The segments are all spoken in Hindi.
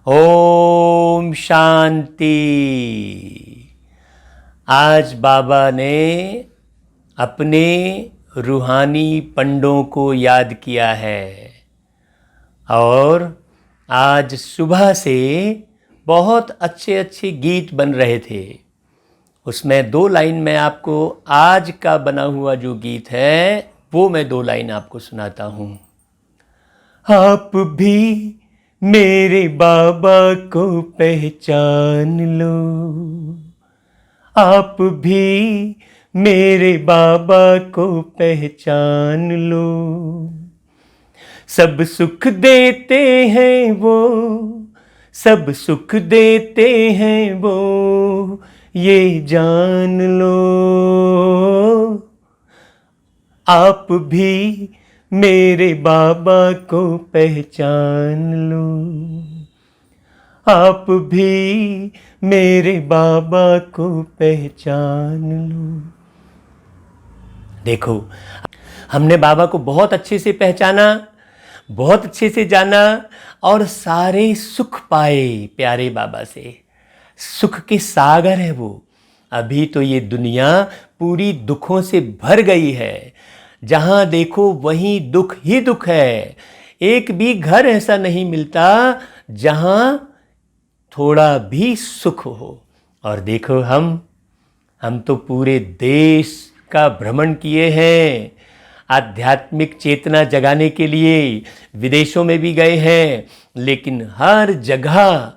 ओम शांति। आज बाबा ने अपने रूहानी पंडों को याद किया है और आज सुबह से बहुत अच्छे अच्छे गीत बन रहे थे। उसमें 2 लाइन मैं आपको आज का बना हुआ जो गीत है वो मैं 2 लाइन आपको सुनाता हूँ। आप भी मेरे बाबा को पहचान लो, आप भी मेरे बाबा को पहचान लो। सब सुख देते हैं वो, सब सुख देते हैं वो, ये जान लो। आप भी मेरे बाबा को पहचान लो, आप भी मेरे बाबा को पहचान लो। देखो, हमने बाबा को बहुत अच्छे से पहचाना, बहुत अच्छे से जाना और सारे सुख पाए प्यारे बाबा से। सुख के सागर है वो। अभी तो ये दुनिया पूरी दुखों से भर गई है। जहाँ देखो वहीं दुख ही दुख है। एक भी घर ऐसा नहीं मिलता जहाँ थोड़ा भी सुख हो। और देखो हम तो पूरे देश का भ्रमण किए हैं आध्यात्मिक चेतना जगाने के लिए। विदेशों में भी गए हैं, लेकिन हर जगह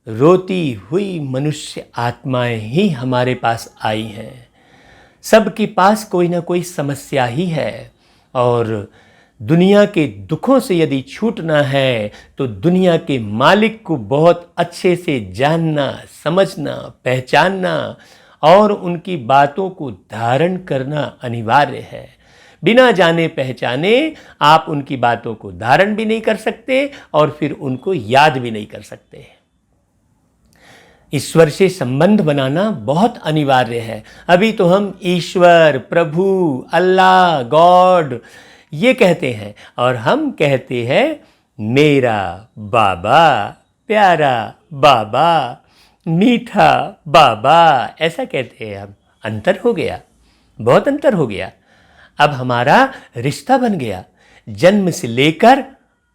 रोती हुई मनुष्य आत्माएं ही हमारे पास आई हैं। सबके पास कोई ना कोई समस्या ही है और दुनिया के दुखों से यदि छूटना है तो दुनिया के मालिक को बहुत अच्छे से जानना, समझना, पहचानना और उनकी बातों को धारण करना अनिवार्य है। बिना जाने पहचाने आप उनकी बातों को धारण भी नहीं कर सकते और फिर उनको याद भी नहीं कर सकते। ईश्वर से संबंध बनाना बहुत अनिवार्य है। अभी तो हम ईश्वर, प्रभु, अल्लाह, गॉड ये कहते हैं और हम कहते हैं मेरा बाबा, प्यारा बाबा, मीठा बाबा, ऐसा कहते हैं हम। अंतर हो गया, बहुत अंतर हो गया। अब हमारा रिश्ता बन गया, जन्म से लेकर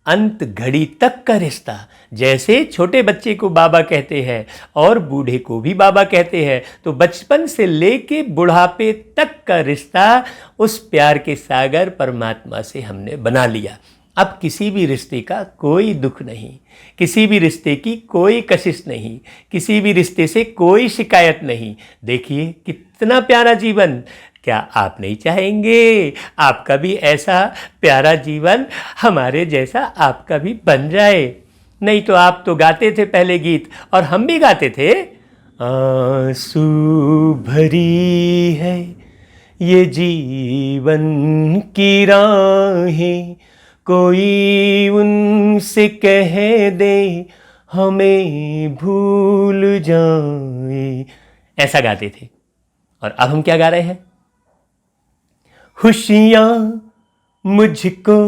अंत घड़ी तक का रिश्ता। जैसे छोटे बच्चे को बाबा कहते हैं और बूढ़े को भी बाबा कहते हैं, तो बचपन से लेके बुढ़ापे तक का रिश्ता उस प्यार के सागर परमात्मा से हमने बना लिया। अब किसी भी रिश्ते का कोई दुख नहीं, किसी भी रिश्ते की कोई कशिश नहीं, किसी भी रिश्ते से कोई शिकायत नहीं। देखिए कितना प्यारा जीवन। क्या आप नहीं चाहेंगे आपका भी ऐसा प्यारा जीवन हमारे जैसा आपका भी बन जाए? नहीं तो आप तो गाते थे पहले गीत और हम भी गाते थे। आंसू भरी है ये जीवन की राहें, कोई उनसे कह दे हमें भूल जाए, ऐसा गाते थे। और अब हम क्या गा रहे हैं? खुशियाँ मुझको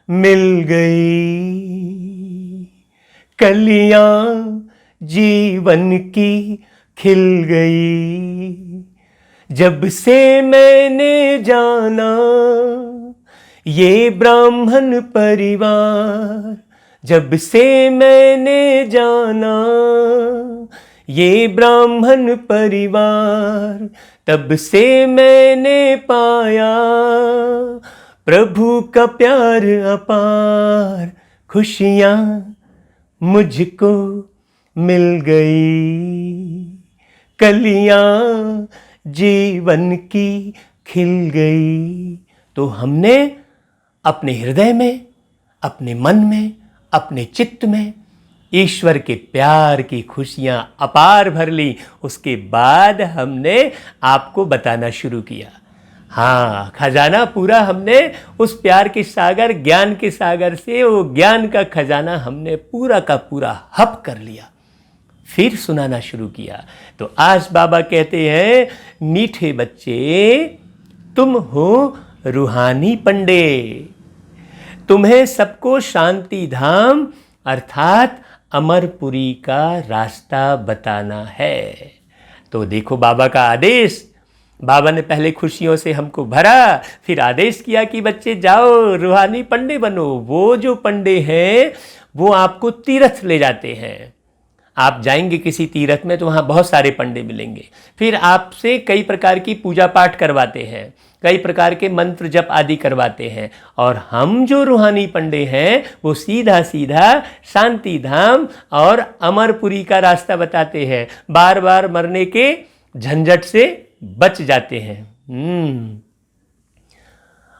मिल गई, कलियाँ जीवन की खिल गई। जब से मैंने जाना ये ब्राह्मण परिवार, जब से मैंने जाना ये ब्राह्मण परिवार, तब से मैंने पाया प्रभु का प्यार अपार। खुशियाँ मुझको मिल गई, कलियाँ जीवन की खिल गई। तो हमने अपने हृदय में, अपने मन में, अपने चित्त में ईश्वर के प्यार की खुशियाँ अपार भर ली। उसके बाद हमने आपको बताना शुरू किया। हाँ, खजाना पूरा हमने उस प्यार के सागर, ज्ञान के सागर से वो ज्ञान का खजाना हमने पूरा का पूरा हप कर लिया। फिर सुनाना शुरू किया। तो आज बाबा कहते हैं, मीठे बच्चे तुम हो रूहानी पंडे, तुम्हें सबको शांति धाम अर्थात अमरपुरी का रास्ता बताना है। तो देखो बाबा का आदेश, बाबा ने पहले खुशियों से हमको भरा, फिर आदेश किया कि बच्चे जाओ रूहानी पंडे बनो। वो जो पंडे हैं वो आपको तीर्थ ले जाते हैं। आप जाएंगे किसी तीर्थ में तो वहाँ बहुत सारे पंडे मिलेंगे, फिर आपसे कई प्रकार की पूजा पाठ करवाते हैं, कई प्रकार के मंत्र जप आदि करवाते हैं। और हम जो रूहानी पंडे हैं वो सीधा सीधा शांति धाम और अमरपुरी का रास्ता बताते हैं, बार बार मरने के झंझट से बच जाते हैं।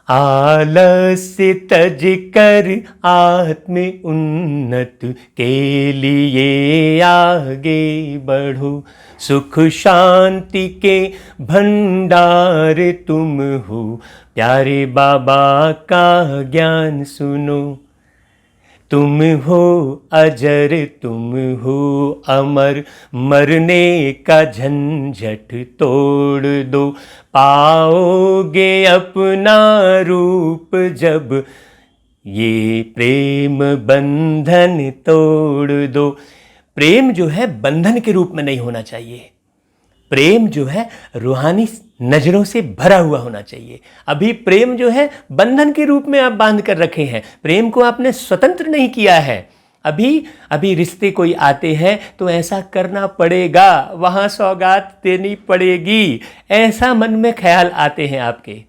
आलस्य तज कर आत्म उन्नत के लिए आगे बढ़ो, सुख शांति के भंडार तुम हो, प्यारे बाबा का ज्ञान सुनो। तुम हो अजर तुम हो अमर, मरने का झंझट तोड़ दो, पाओगे अपना रूप जब, ये प्रेम बंधन तोड़ दो। प्रेम जो है बंधन के रूप में नहीं होना चाहिए, प्रेम जो है रूहानी नजरों से भरा हुआ होना चाहिए। अभी प्रेम जो है बंधन के रूप में आप बांध कर रखे हैं, प्रेम को आपने स्वतंत्र नहीं किया है। अभी रिश्ते कोई आते हैं तो ऐसा करना पड़ेगा, वहाँ सौगात देनी पड़ेगी, ऐसा मन में ख्याल आते हैं आपके।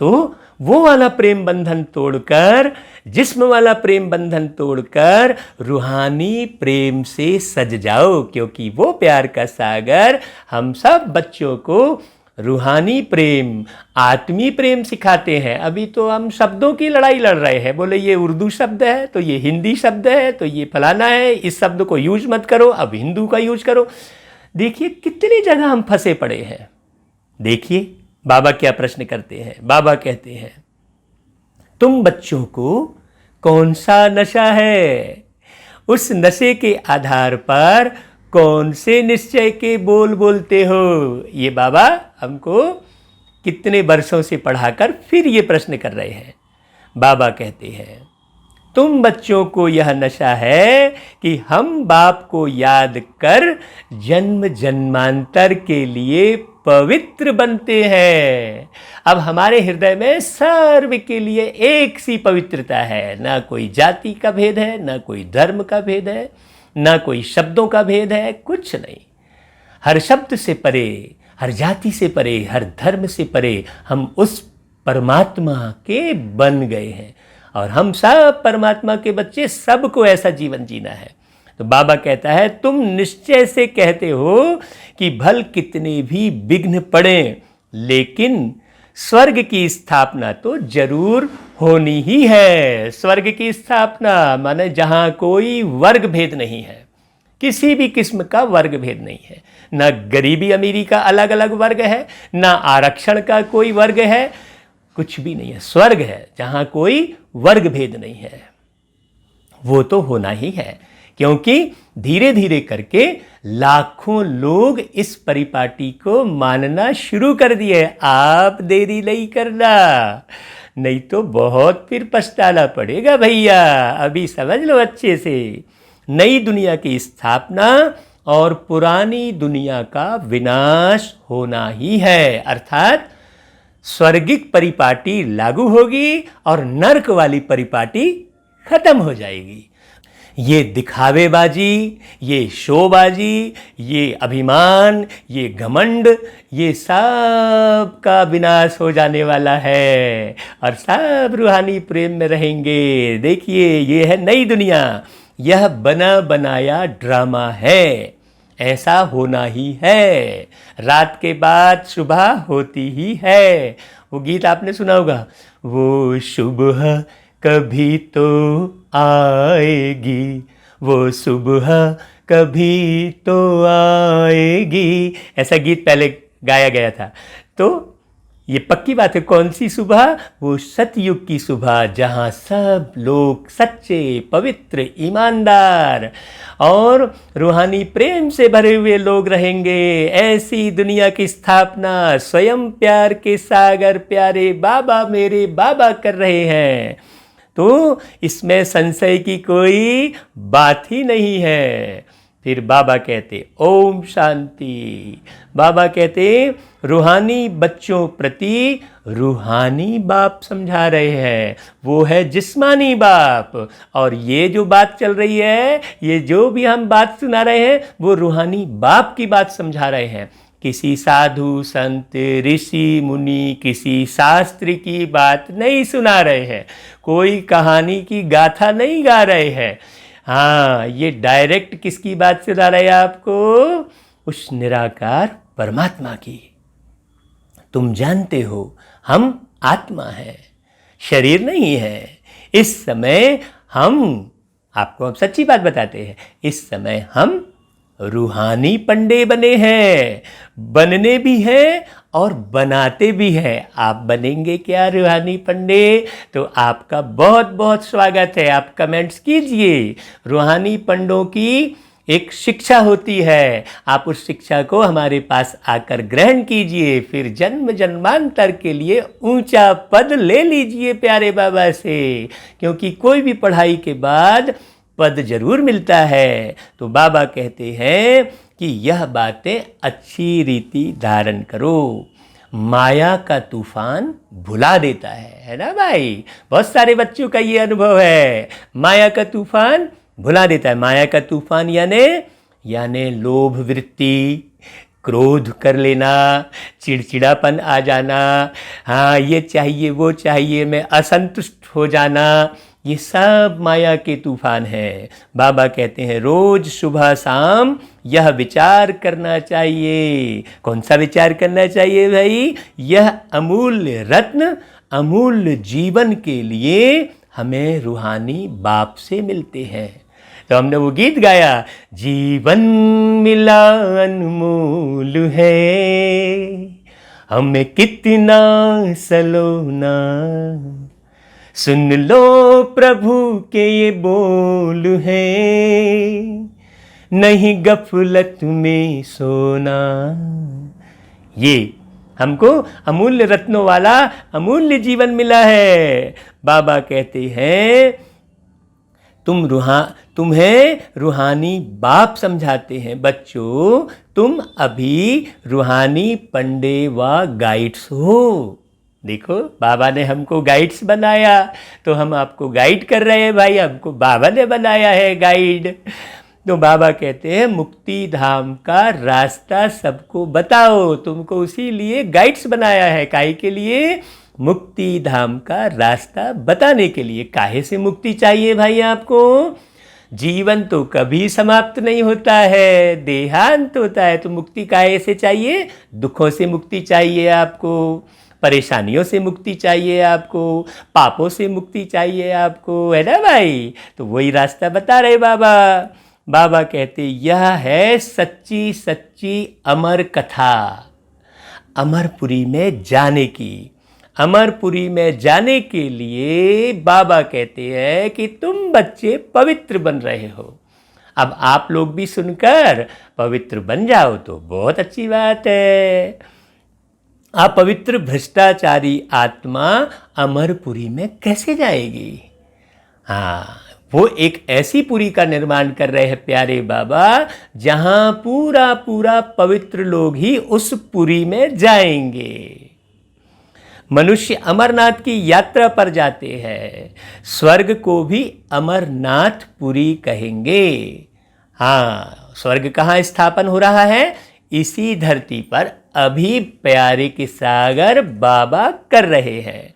तो वो वाला प्रेम बंधन तोड़कर, जिस्म वाला प्रेम बंधन तोड़कर रूहानी प्रेम से सज जाओ, क्योंकि वो प्यार का सागर हम सब बच्चों को रूहानी प्रेम, आत्मी प्रेम सिखाते हैं। अभी तो हम शब्दों की लड़ाई लड़ रहे हैं, बोले ये उर्दू शब्द है तो ये हिंदी शब्द है तो ये फलाना है, इस शब्द को यूज मत करो, अब हिंदू का यूज करो। देखिए कितनी जगह हम फंसे पड़े हैं। देखिए बाबा क्या प्रश्न करते हैं। बाबा कहते हैं तुम बच्चों को कौन सा नशा है, उस नशे के आधार पर कौन से निश्चय के बोल बोलते हो। ये बाबा हमको कितने वर्षों से पढ़ाकर फिर ये प्रश्न कर रहे हैं। बाबा कहते हैं तुम बच्चों को यह नशा है कि हम बाप को याद कर जन्म जन्मांतर के लिए पवित्र बनते हैं। अब हमारे हृदय में सर्व के लिए एक सी पवित्रता है, ना कोई जाति का भेद है, ना कोई धर्म का भेद है, ना कोई शब्दों का भेद है, कुछ नहीं। हर शब्द से परे, हर जाति से परे, हर धर्म से परे हम उस परमात्मा के बन गए हैं और हम सब परमात्मा के बच्चे, सबको ऐसा जीवन जीना है। तो बाबा कहता है तुम निश्चय से कहते हो कि भल कितने भी विघ्न पड़े, लेकिन स्वर्ग की स्थापना तो जरूर होनी ही है। स्वर्ग की स्थापना माने जहाँ कोई वर्ग भेद नहीं है, किसी भी किस्म का वर्ग भेद नहीं है, ना गरीबी अमीरी का अलग अलग वर्ग है, ना आरक्षण का कोई वर्ग है, कुछ भी नहीं है। स्वर्ग है जहाँ कोई वर्ग भेद नहीं है। वो तो होना ही है, क्योंकि धीरे धीरे करके लाखों लोग इस परिपाटी को मानना शुरू कर दिए। आप देरी नहीं करना, नहीं तो बहुत फिर पछताना पड़ेगा भैया। अभी समझ लो अच्छे से, नई दुनिया की स्थापना और पुरानी दुनिया का विनाश होना ही है। अर्थात स्वर्गिक परिपाटी लागू होगी और नरक वाली परिपाटी खत्म हो जाएगी। ये दिखावेबाजी, ये शोबाजी, ये अभिमान, ये घमंड, ये सब का विनाश हो जाने वाला है और सब रूहानी प्रेम में रहेंगे। देखिए ये है नई दुनिया, यह बना बनाया ड्रामा है, ऐसा होना ही है। रात के बाद सुबह होती ही है। वो गीत आपने सुना होगा, वो सुबह कभी तो आएगी, वो सुबह कभी तो आएगी, ऐसा गीत पहले गाया गया था। तो ये पक्की बात है। कौन सी सुबह? वो सतयुग की सुबह, जहाँ सब लोग सच्चे, पवित्र, ईमानदार और रूहानी प्रेम से भरे हुए लोग रहेंगे। ऐसी दुनिया की स्थापना स्वयं प्यार के सागर प्यारे बाबा मेरे बाबा कर रहे हैं। तो इसमें संशय की कोई बात ही नहीं है। फिर बाबा कहते ओम शांति। बाबा कहते रूहानी बच्चों प्रति रूहानी बाप समझा रहे हैं, वो है जिस्मानी बाप। और ये जो बात चल रही है, ये जो भी हम बात सुना रहे हैं, वो रूहानी बाप की बात समझा रहे हैं। किसी साधु संत ऋषि मुनि, किसी शास्त्र की बात नहीं सुना रहे हैं, कोई कहानी की गाथा नहीं गा रहे हैं। हाँ, ये डायरेक्ट किसकी बात सुना रहे हैं आपको? उस निराकार परमात्मा की। तुम जानते हो हम आत्मा है, शरीर नहीं है। इस समय हम, आपको अब सच्ची बात बताते हैं, इस समय हम रूहानी पंडे बने हैं, बनने भी हैं और बनाते भी हैं। आप बनेंगे क्या रूहानी पंडे? तो आपका बहुत बहुत स्वागत है। आप कमेंट्स कीजिए। रूहानी पंडों की एक शिक्षा होती है, आप उस शिक्षा को हमारे पास आकर ग्रहण कीजिए, फिर जन्म जन्मांतर के लिए ऊंचा पद ले लीजिए प्यारे बाबा से। क्योंकि कोई भी पढ़ाई के बाद पद जरूर मिलता है। तो बाबा कहते हैं कि यह बातें अच्छी रीति धारण करो। माया का तूफान भुला देता है ना भाई? बहुत सारे बच्चों का ये अनुभव है, माया का तूफान भुला देता है। माया का तूफान यानी लोभ वृत्ति, क्रोध कर लेना, चिड़चिड़ापन आ जाना, हाँ ये चाहिए वो चाहिए, मैं असंतुष्ट हो जाना, ये सब माया के तूफान है। बाबा कहते हैं रोज सुबह शाम यह विचार करना चाहिए। कौन सा विचार करना चाहिए भाई? यह अमूल्य रत्न, अमूल्य जीवन के लिए हमें रूहानी बाप से मिलते हैं। तो हमने वो गीत गाया, जीवन मिला अनमोल है, हमें कितना सलोना, सुन लो प्रभु के ये बोल है, नहीं गफलत में सोना। ये हमको अमूल्य रत्नों वाला अमूल्य जीवन मिला है। बाबा कहते हैं तुम्हें रूहानी बाप समझाते हैं। बच्चों, तुम अभी रूहानी पंडे व गाइड्स हो। देखो, बाबा ने हमको गाइड्स बनाया, तो हम आपको गाइड कर रहे हैं भाई, हमको बाबा ने बनाया है गाइड। तो बाबा कहते हैं मुक्ति धाम का रास्ता सबको बताओ, तुमको उसी लिए गाइड्स बनाया है। काहे के लिए? मुक्ति धाम का रास्ता बताने के लिए। काहे से मुक्ति चाहिए भाई आपको? जीवन तो कभी समाप्त नहीं होता है, देहांत होता है। तो मुक्ति काहे से चाहिए? दुखों से मुक्ति चाहिए आपको, परेशानियों से मुक्ति चाहिए आपको, पापों से मुक्ति चाहिए आपको, है ना भाई? तो वही रास्ता बता रहे बाबा। बाबा कहते यह है सच्ची सच्ची अमर कथा अमरपुरी में जाने की। अमरपुरी में जाने के लिए बाबा कहते हैं कि तुम बच्चे पवित्र बन रहे हो। अब आप लोग भी सुनकर पवित्र बन जाओ तो बहुत अच्छी बात है। अपवित्र भ्रष्टाचारी आत्मा अमरपुरी में कैसे जाएगी? हाँ, वो एक ऐसी पुरी का निर्माण कर रहे हैं प्यारे बाबा, जहां पूरा पूरा पवित्र लोग ही उस पुरी में जाएंगे। मनुष्य अमरनाथ की यात्रा पर जाते हैं, स्वर्ग को भी अमरनाथपुरी कहेंगे। हाँ, स्वर्ग कहाँ स्थापन हो रहा है? इसी धरती पर अभी प्यारे के सागर बाबा कर रहे हैं।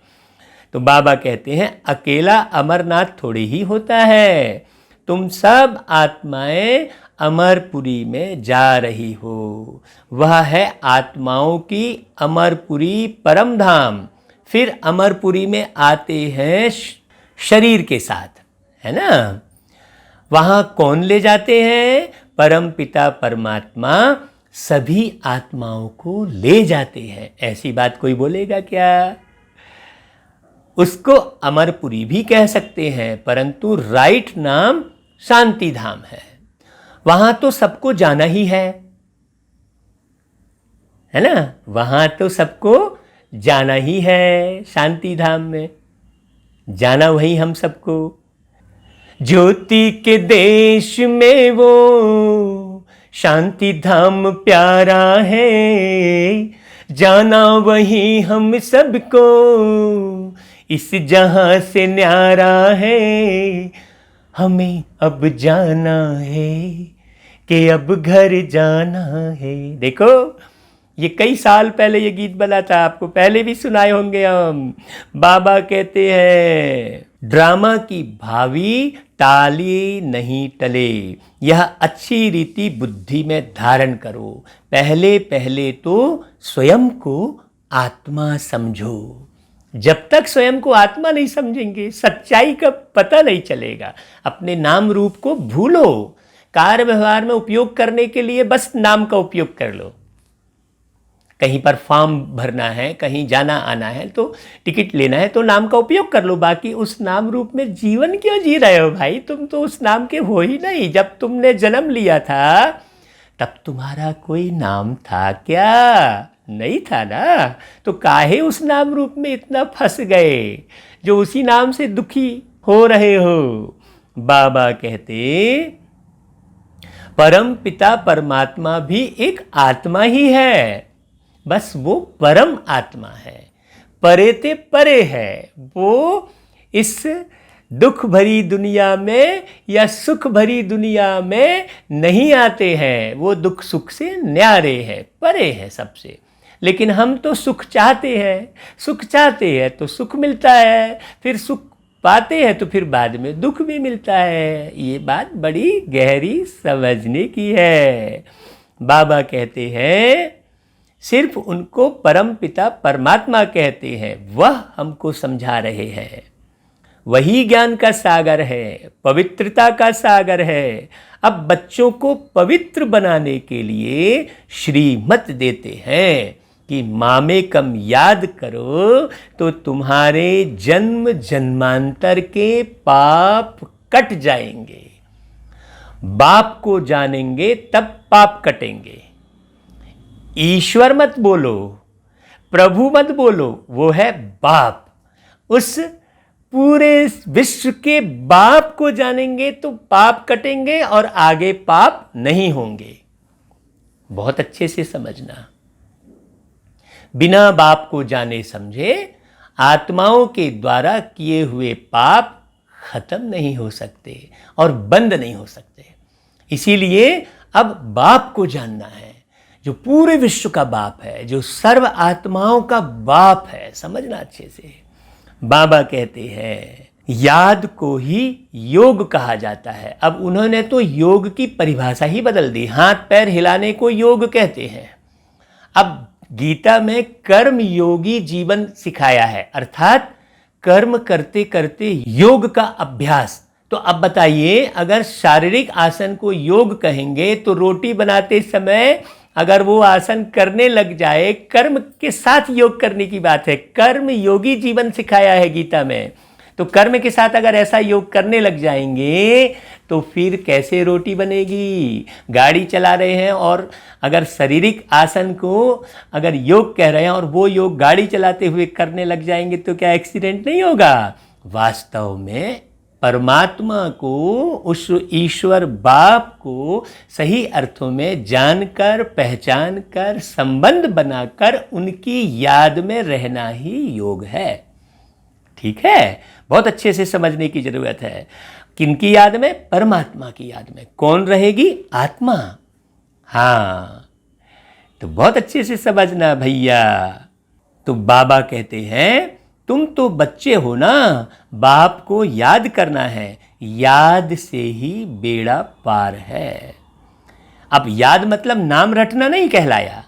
तो बाबा कहते हैं अकेला अमरनाथ थोड़ी ही होता है, तुम सब आत्माएं अमरपुरी में जा रही हो। वह है आत्माओं की अमरपुरी परम धाम। फिर अमरपुरी में आते हैं शरीर के साथ, है ना? वहाँ कौन ले जाते हैं? परम पिता परमात्मा सभी आत्माओं को ले जाते हैं। ऐसी बात कोई बोलेगा क्या? उसको अमरपुरी भी कह सकते हैं, परंतु राइट नाम शांति धाम है। वहां तो सबको जाना ही है ना? वहां तो सबको जाना ही है शांति धाम में। जाना वही हम सबको। ज्योति के देश में वो शांति धाम प्यारा है, जाना वही हम सबको इस जहां से न्यारा है। हमें अब जाना है कि अब घर जाना है। देखो, ये कई साल पहले ये गीत बना था, आपको पहले भी सुनाए होंगे हम। बाबा कहते हैं, ड्रामा की भावी ताली नहीं टले, यह अच्छी रीति बुद्धि में धारण करो। पहले पहले तो स्वयं को आत्मा समझो। जब तक स्वयं को आत्मा नहीं समझेंगे, सच्चाई का पता नहीं चलेगा। अपने नाम रूप को भूलो। कार्य व्यवहार में उपयोग करने के लिए बस नाम का उपयोग कर लो। कहीं पर फॉर्म भरना है, कहीं जाना आना है, तो टिकट लेना है, तो नाम का उपयोग कर लो। बाकी उस नाम रूप में जीवन क्यों जी रहे हो भाई? तुम तो उस नाम के हो ही नहीं। जब तुमने जन्म लिया था तब तुम्हारा कोई नाम था क्या? नहीं था ना। तो काहे उस नाम रूप में इतना फंस गए जो उसी नाम से दुखी हो रहे हो? बाबा कहते, परम पिता परमात्मा भी एक आत्मा ही है, बस वो परम आत्मा है, परे ते परे है। वो इस दुख भरी दुनिया में या सुख भरी दुनिया में नहीं आते हैं। वो दुख सुख से न्यारे हैं, परे है सबसे। लेकिन हम तो सुख चाहते हैं, सुख चाहते हैं तो सुख मिलता है, फिर सुख पाते हैं तो फिर बाद में दुख भी मिलता है। ये बात बड़ी गहरी समझने की है। बाबा कहते हैं, सिर्फ उनको परम पिता परमात्मा कहते हैं, वह हमको समझा रहे हैं। वही ज्ञान का सागर है, पवित्रता का सागर है। अब बच्चों को पवित्र बनाने के लिए श्रीमत देते हैं कि मामे कम याद करो तो तुम्हारे जन्म जन्मांतर के पाप कट जाएंगे। बाप को जानेंगे तब पाप कटेंगे। ईश्वर मत बोलो, प्रभु मत बोलो, वो है बाप। उस पूरे विश्व के बाप को जानेंगे तो पाप कटेंगे और आगे पाप नहीं होंगे। बहुत अच्छे से समझना। बिना बाप को जाने समझे आत्माओं के द्वारा किए हुए पाप खत्म नहीं हो सकते और बंद नहीं हो सकते। इसीलिए अब बाप को जानना है, जो पूरे विश्व का बाप है, जो सर्व आत्माओं का बाप है। समझना अच्छे से। बाबा कहते हैं, याद को ही योग कहा जाता है। अब उन्होंने तो योग की परिभाषा ही बदल दी। हाथ पैर हिलाने को योग कहते हैं। अब गीता में कर्म योगी जीवन सिखाया है, अर्थात कर्म करते करते योग का अभ्यास। तो अब बताइए, अगर शारीरिक आसन को योग कहेंगे तो रोटी बनाते समय अगर वो आसन करने लग जाए, कर्म के साथ योग करने की बात है। कर्म योगी जीवन सिखाया है गीता में। तो कर्म के साथ अगर ऐसा योग करने लग जाएंगे तो फिर कैसे रोटी बनेगी? गाड़ी चला रहे हैं और अगर शारीरिक आसन को अगर योग कह रहे हैं और वो योग गाड़ी चलाते हुए करने लग जाएंगे तो क्या एक्सीडेंट नहीं होगा? वास्तव में परमात्मा को, उस ईश्वर बाप को सही अर्थों में जानकर, पहचान कर, संबंध बनाकर उनकी याद में रहना ही योग है। ठीक है? बहुत अच्छे से समझने की जरूरत है। किनकी याद में? परमात्मा की याद में। कौन रहेगी? आत्मा। हाँ, तो बहुत अच्छे से समझना भैया। तो बाबा कहते हैं, तुम तो बच्चे हो ना, बाप को याद करना है, याद से ही बेड़ा पार है। अब याद मतलब नाम रटना नहीं कहलाया।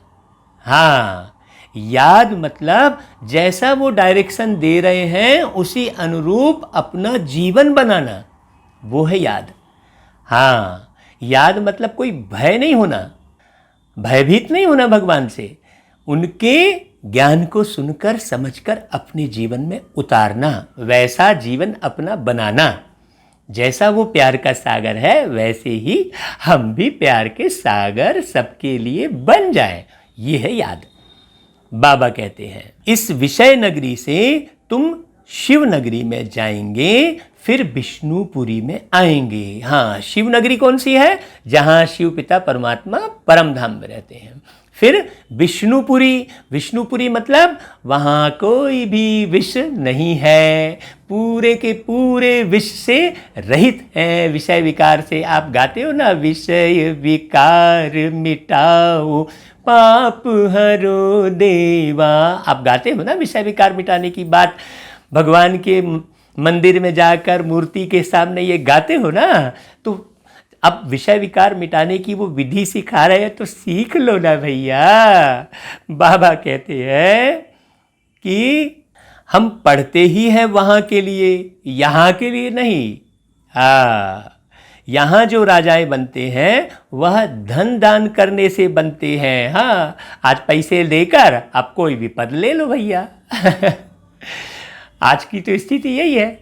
हाँ, याद मतलब जैसा वो डायरेक्शन दे रहे हैं उसी अनुरूप अपना जीवन बनाना, वो है याद। हाँ, याद मतलब कोई भय नहीं होना, भयभीत नहीं होना भगवान से। उनके ज्ञान को सुनकर समझकर अपने जीवन में उतारना, वैसा जीवन अपना बनाना। जैसा वो प्यार का सागर है वैसे ही हम भी प्यार के सागर सबके लिए बन जाएं। ये है याद। बाबा कहते हैं, इस विषय नगरी से तुम शिवनगरी में जाएंगे, फिर विष्णुपुरी में आएंगे। हाँ, शिवनगरी कौन सी है? जहाँ शिव पिता परमात्मा परम धाम में रहते हैं। फिर विष्णुपुरी, विष्णुपुरी मतलब वहाँ कोई भी विष नहीं है, पूरे के पूरे विष से रहित हैं, विषय विकार से। आप गाते हो ना, विषय विकार मिटाओ पाप हरो देवा, आप गाते हो ना विषय विकार मिटाने की बात। भगवान के मंदिर में जाकर मूर्ति के सामने ये गाते हो ना, तो अब विषय विकार मिटाने की वो विधि सिखा रहे हैं तो सीख लो ना भैया। बाबा कहते हैं कि हम पढ़ते ही हैं वहाँ के लिए, यहाँ के लिए नहीं। हाँ, यहाँ जो राजाएं बनते हैं वह धन दान करने से बनते हैं। हाँ, आज पैसे देकर आप कोई भी पद ले लो भैया। आज की तो स्थिति यही है,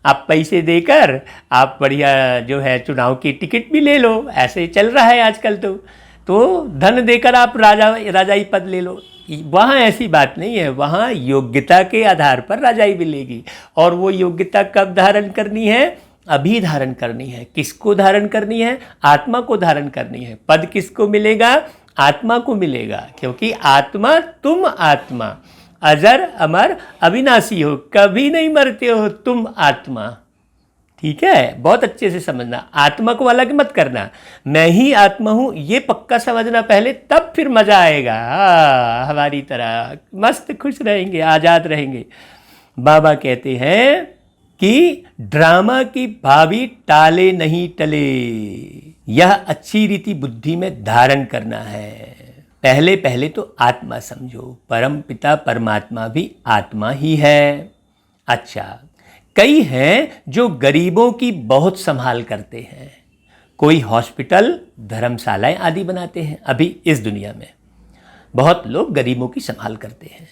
आप पैसे देकर आप बढ़िया जो है चुनाव की टिकट भी ले लो, ऐसे चल रहा है आजकल। तो धन देकर आप राजाई पद ले लो। वहाँ ऐसी बात नहीं है, वहाँ योग्यता के आधार पर राजाई मिलेगी। और वो योग्यता कब धारण करनी है? अभी धारण करनी है। किसको धारण करनी है? आत्मा को धारण करनी है। पद किसको मिलेगा? आत्मा को मिलेगा, क्योंकि आत्मा, तुम आत्मा अजर अमर अविनाशी हो, कभी नहीं मरते हो तुम आत्मा। ठीक है, बहुत अच्छे से समझना, आत्मा को अलग मत करना। मैं ही आत्मा हूँ ये पक्का समझना पहले, तब फिर मजा आएगा। हमारी तरह मस्त खुश रहेंगे, आज़ाद रहेंगे। बाबा कहते हैं कि ड्रामा की भावी टाले नहीं टले, यह अच्छी रीति बुद्धि में धारण करना है। पहले पहले तो आत्मा समझो, परम पिता परमात्मा भी आत्मा ही है। अच्छा, कई हैं जो गरीबों की बहुत संभाल करते हैं। कोई हॉस्पिटल, धर्मशालाएं आदि बनाते हैं। अभी इस दुनिया में बहुत लोग गरीबों की संभाल करते हैं।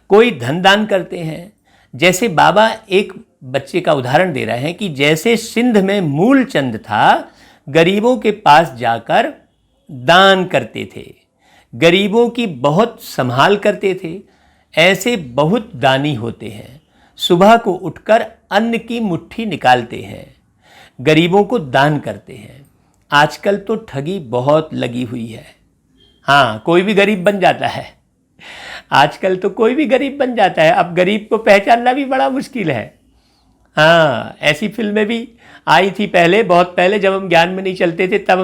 कोई धन दान करते हैं। जैसे बाबा एक बच्चे का उदाहरण दे रहे हैं कि जैसे सिंध में मूलचंद था, गरीबों के पास जाकर दान करते थे, गरीबों की बहुत संभाल करते थे। ऐसे बहुत दानी होते हैं, सुबह को उठकर अन्न की मुट्ठी निकालते हैं, गरीबों को दान करते हैं। आजकल तो ठगी बहुत लगी हुई है। हाँ, कोई भी गरीब बन जाता है, आजकल तो कोई भी गरीब बन जाता है। अब गरीब को पहचानना भी बड़ा मुश्किल है। हाँ, ऐसी फिल्में भी आई थी पहले, बहुत पहले, जब हम ज्ञान में नहीं चलते थे, तब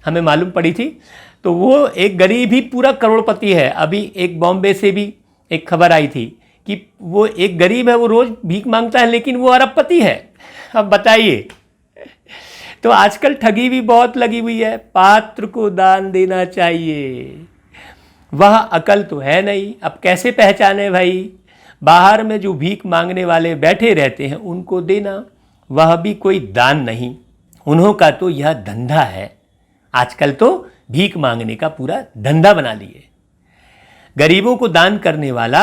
हमें मालूम पड़ी थी। तो वो एक गरीब ही पूरा करोड़पति है। अभी एक बॉम्बे से भी एक खबर आई थी कि वो एक गरीब है, वो रोज़ भीख मांगता है, लेकिन वो अरबपति है। अब बताइए। तो आजकल ठगी भी बहुत लगी हुई है। पात्र को दान देना चाहिए। वह अकल तो है नहीं, अब कैसे पहचाने भाई? बाहर में जो भीख मांगने वाले बैठे रहते हैं उनको देना, वह भी कोई दान नहीं, उन्हों का तो यह धंधा है। आजकल तो भीख मांगने का पूरा धंधा बना लिए। गरीबों को दान करने वाला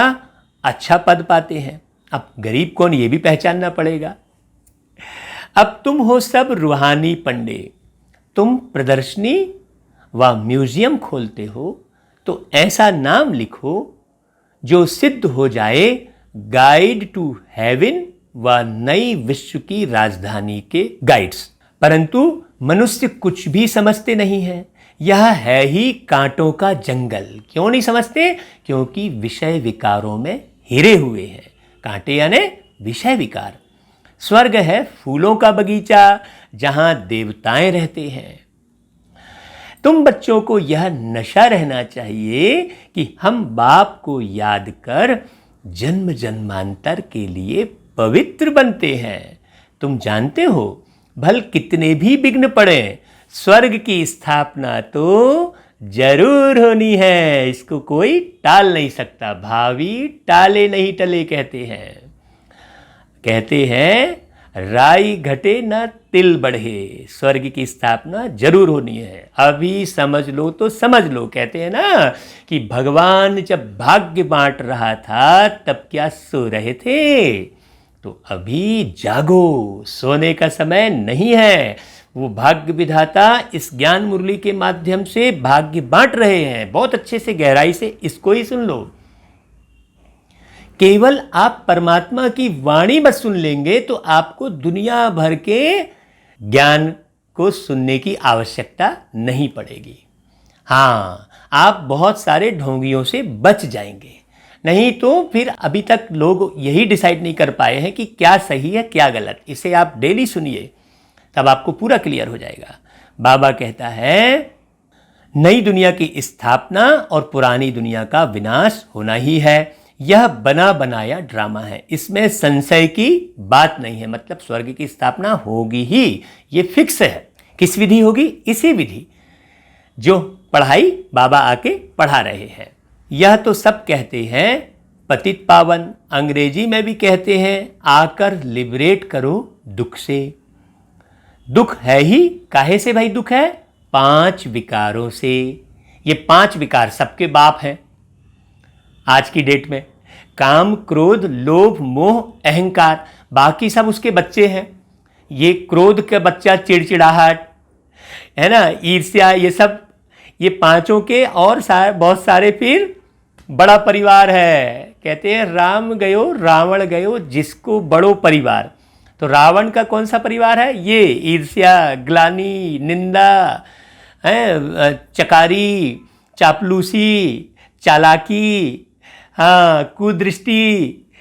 अच्छा पद पाते हैं। अब गरीब कौन ये भी पहचानना पड़ेगा। अब तुम हो सब रूहानी पंडे, तुम प्रदर्शनी व म्यूजियम खोलते हो, तो ऐसा नाम लिखो जो सिद्ध हो जाए गाइड टू हेवन व नई विश्व की राजधानी के गाइड्स। परंतु मनुष्य कुछ भी समझते नहीं है। यह है ही कांटों का जंगल। क्यों नहीं समझते? क्योंकि विषय विकारों में हिरे हुए हैं। कांटे यानी विषय विकार। स्वर्ग है फूलों का बगीचा, जहां देवताएं रहते हैं। तुम बच्चों को यह नशा रहना चाहिए कि हम बाप को याद कर जन्म जन्मांतर के लिए पवित्र बनते हैं। तुम जानते हो, भल कितने भी विघ्न पड़े, स्वर्ग की स्थापना तो जरूर होनी है। इसको कोई टाल नहीं सकता। भावी टाले नहीं टले कहते हैं राई घटे न तिल बढ़े। स्वर्ग की स्थापना जरूर होनी है। अभी समझ लो तो समझ लो। कहते हैं ना कि भगवान जब भाग्य बांट रहा था तब क्या सो रहे थे? तो अभी जागो, सोने का समय नहीं है। वो भाग्य विधाता इस ज्ञान मुरली के माध्यम से भाग्य बांट रहे हैं। बहुत अच्छे से गहराई से इसको ही सुन लो केवल आप परमात्मा की वाणी बस सुन लेंगे तो आपको दुनिया भर के ज्ञान को सुनने की आवश्यकता नहीं पड़ेगी। हाँ, आप बहुत सारे ढोंगियों से बच जाएंगे। नहीं तो फिर अभी तक लोग यही डिसाइड नहीं कर पाए हैं कि क्या सही है क्या गलत। इसे आप डेली सुनिए, तब आपको पूरा क्लियर हो जाएगा। बाबा कहता है नई दुनिया की स्थापना और पुरानी दुनिया का विनाश होना ही है। यह बना बनाया ड्रामा है, इसमें संशय की बात नहीं है। मतलब स्वर्ग की स्थापना होगी ही, ये फिक्स है। किस विधि होगी? इसी विधि जो पढ़ाई बाबा आके पढ़ा रहे हैं। यह तो सब कहते हैं पतित पावन, अंग्रेजी में भी कहते हैं आकर लिबरेट करो दुख से। दुख है ही काहे से भाई? दुख है 5 विकारों से। ये 5 विकार सबके बाप हैं आज की डेट में। काम, क्रोध, लोभ, मोह, अहंकार, बाकी सब उसके बच्चे हैं। ये क्रोध का बच्चा चिड़चिड़ाहट है ना, ईर्ष्या, ये सब ये पांचों के और बहुत सारे फिर बड़ा परिवार है। कहते हैं राम गयो रावण गयो जिसको बड़ो परिवार। तो रावण का कौन सा परिवार है? ये ईर्ष्या, ग्लानि, निंदा है, चकारी, चापलूसी, चालाकी, हाँ, कुदृष्टि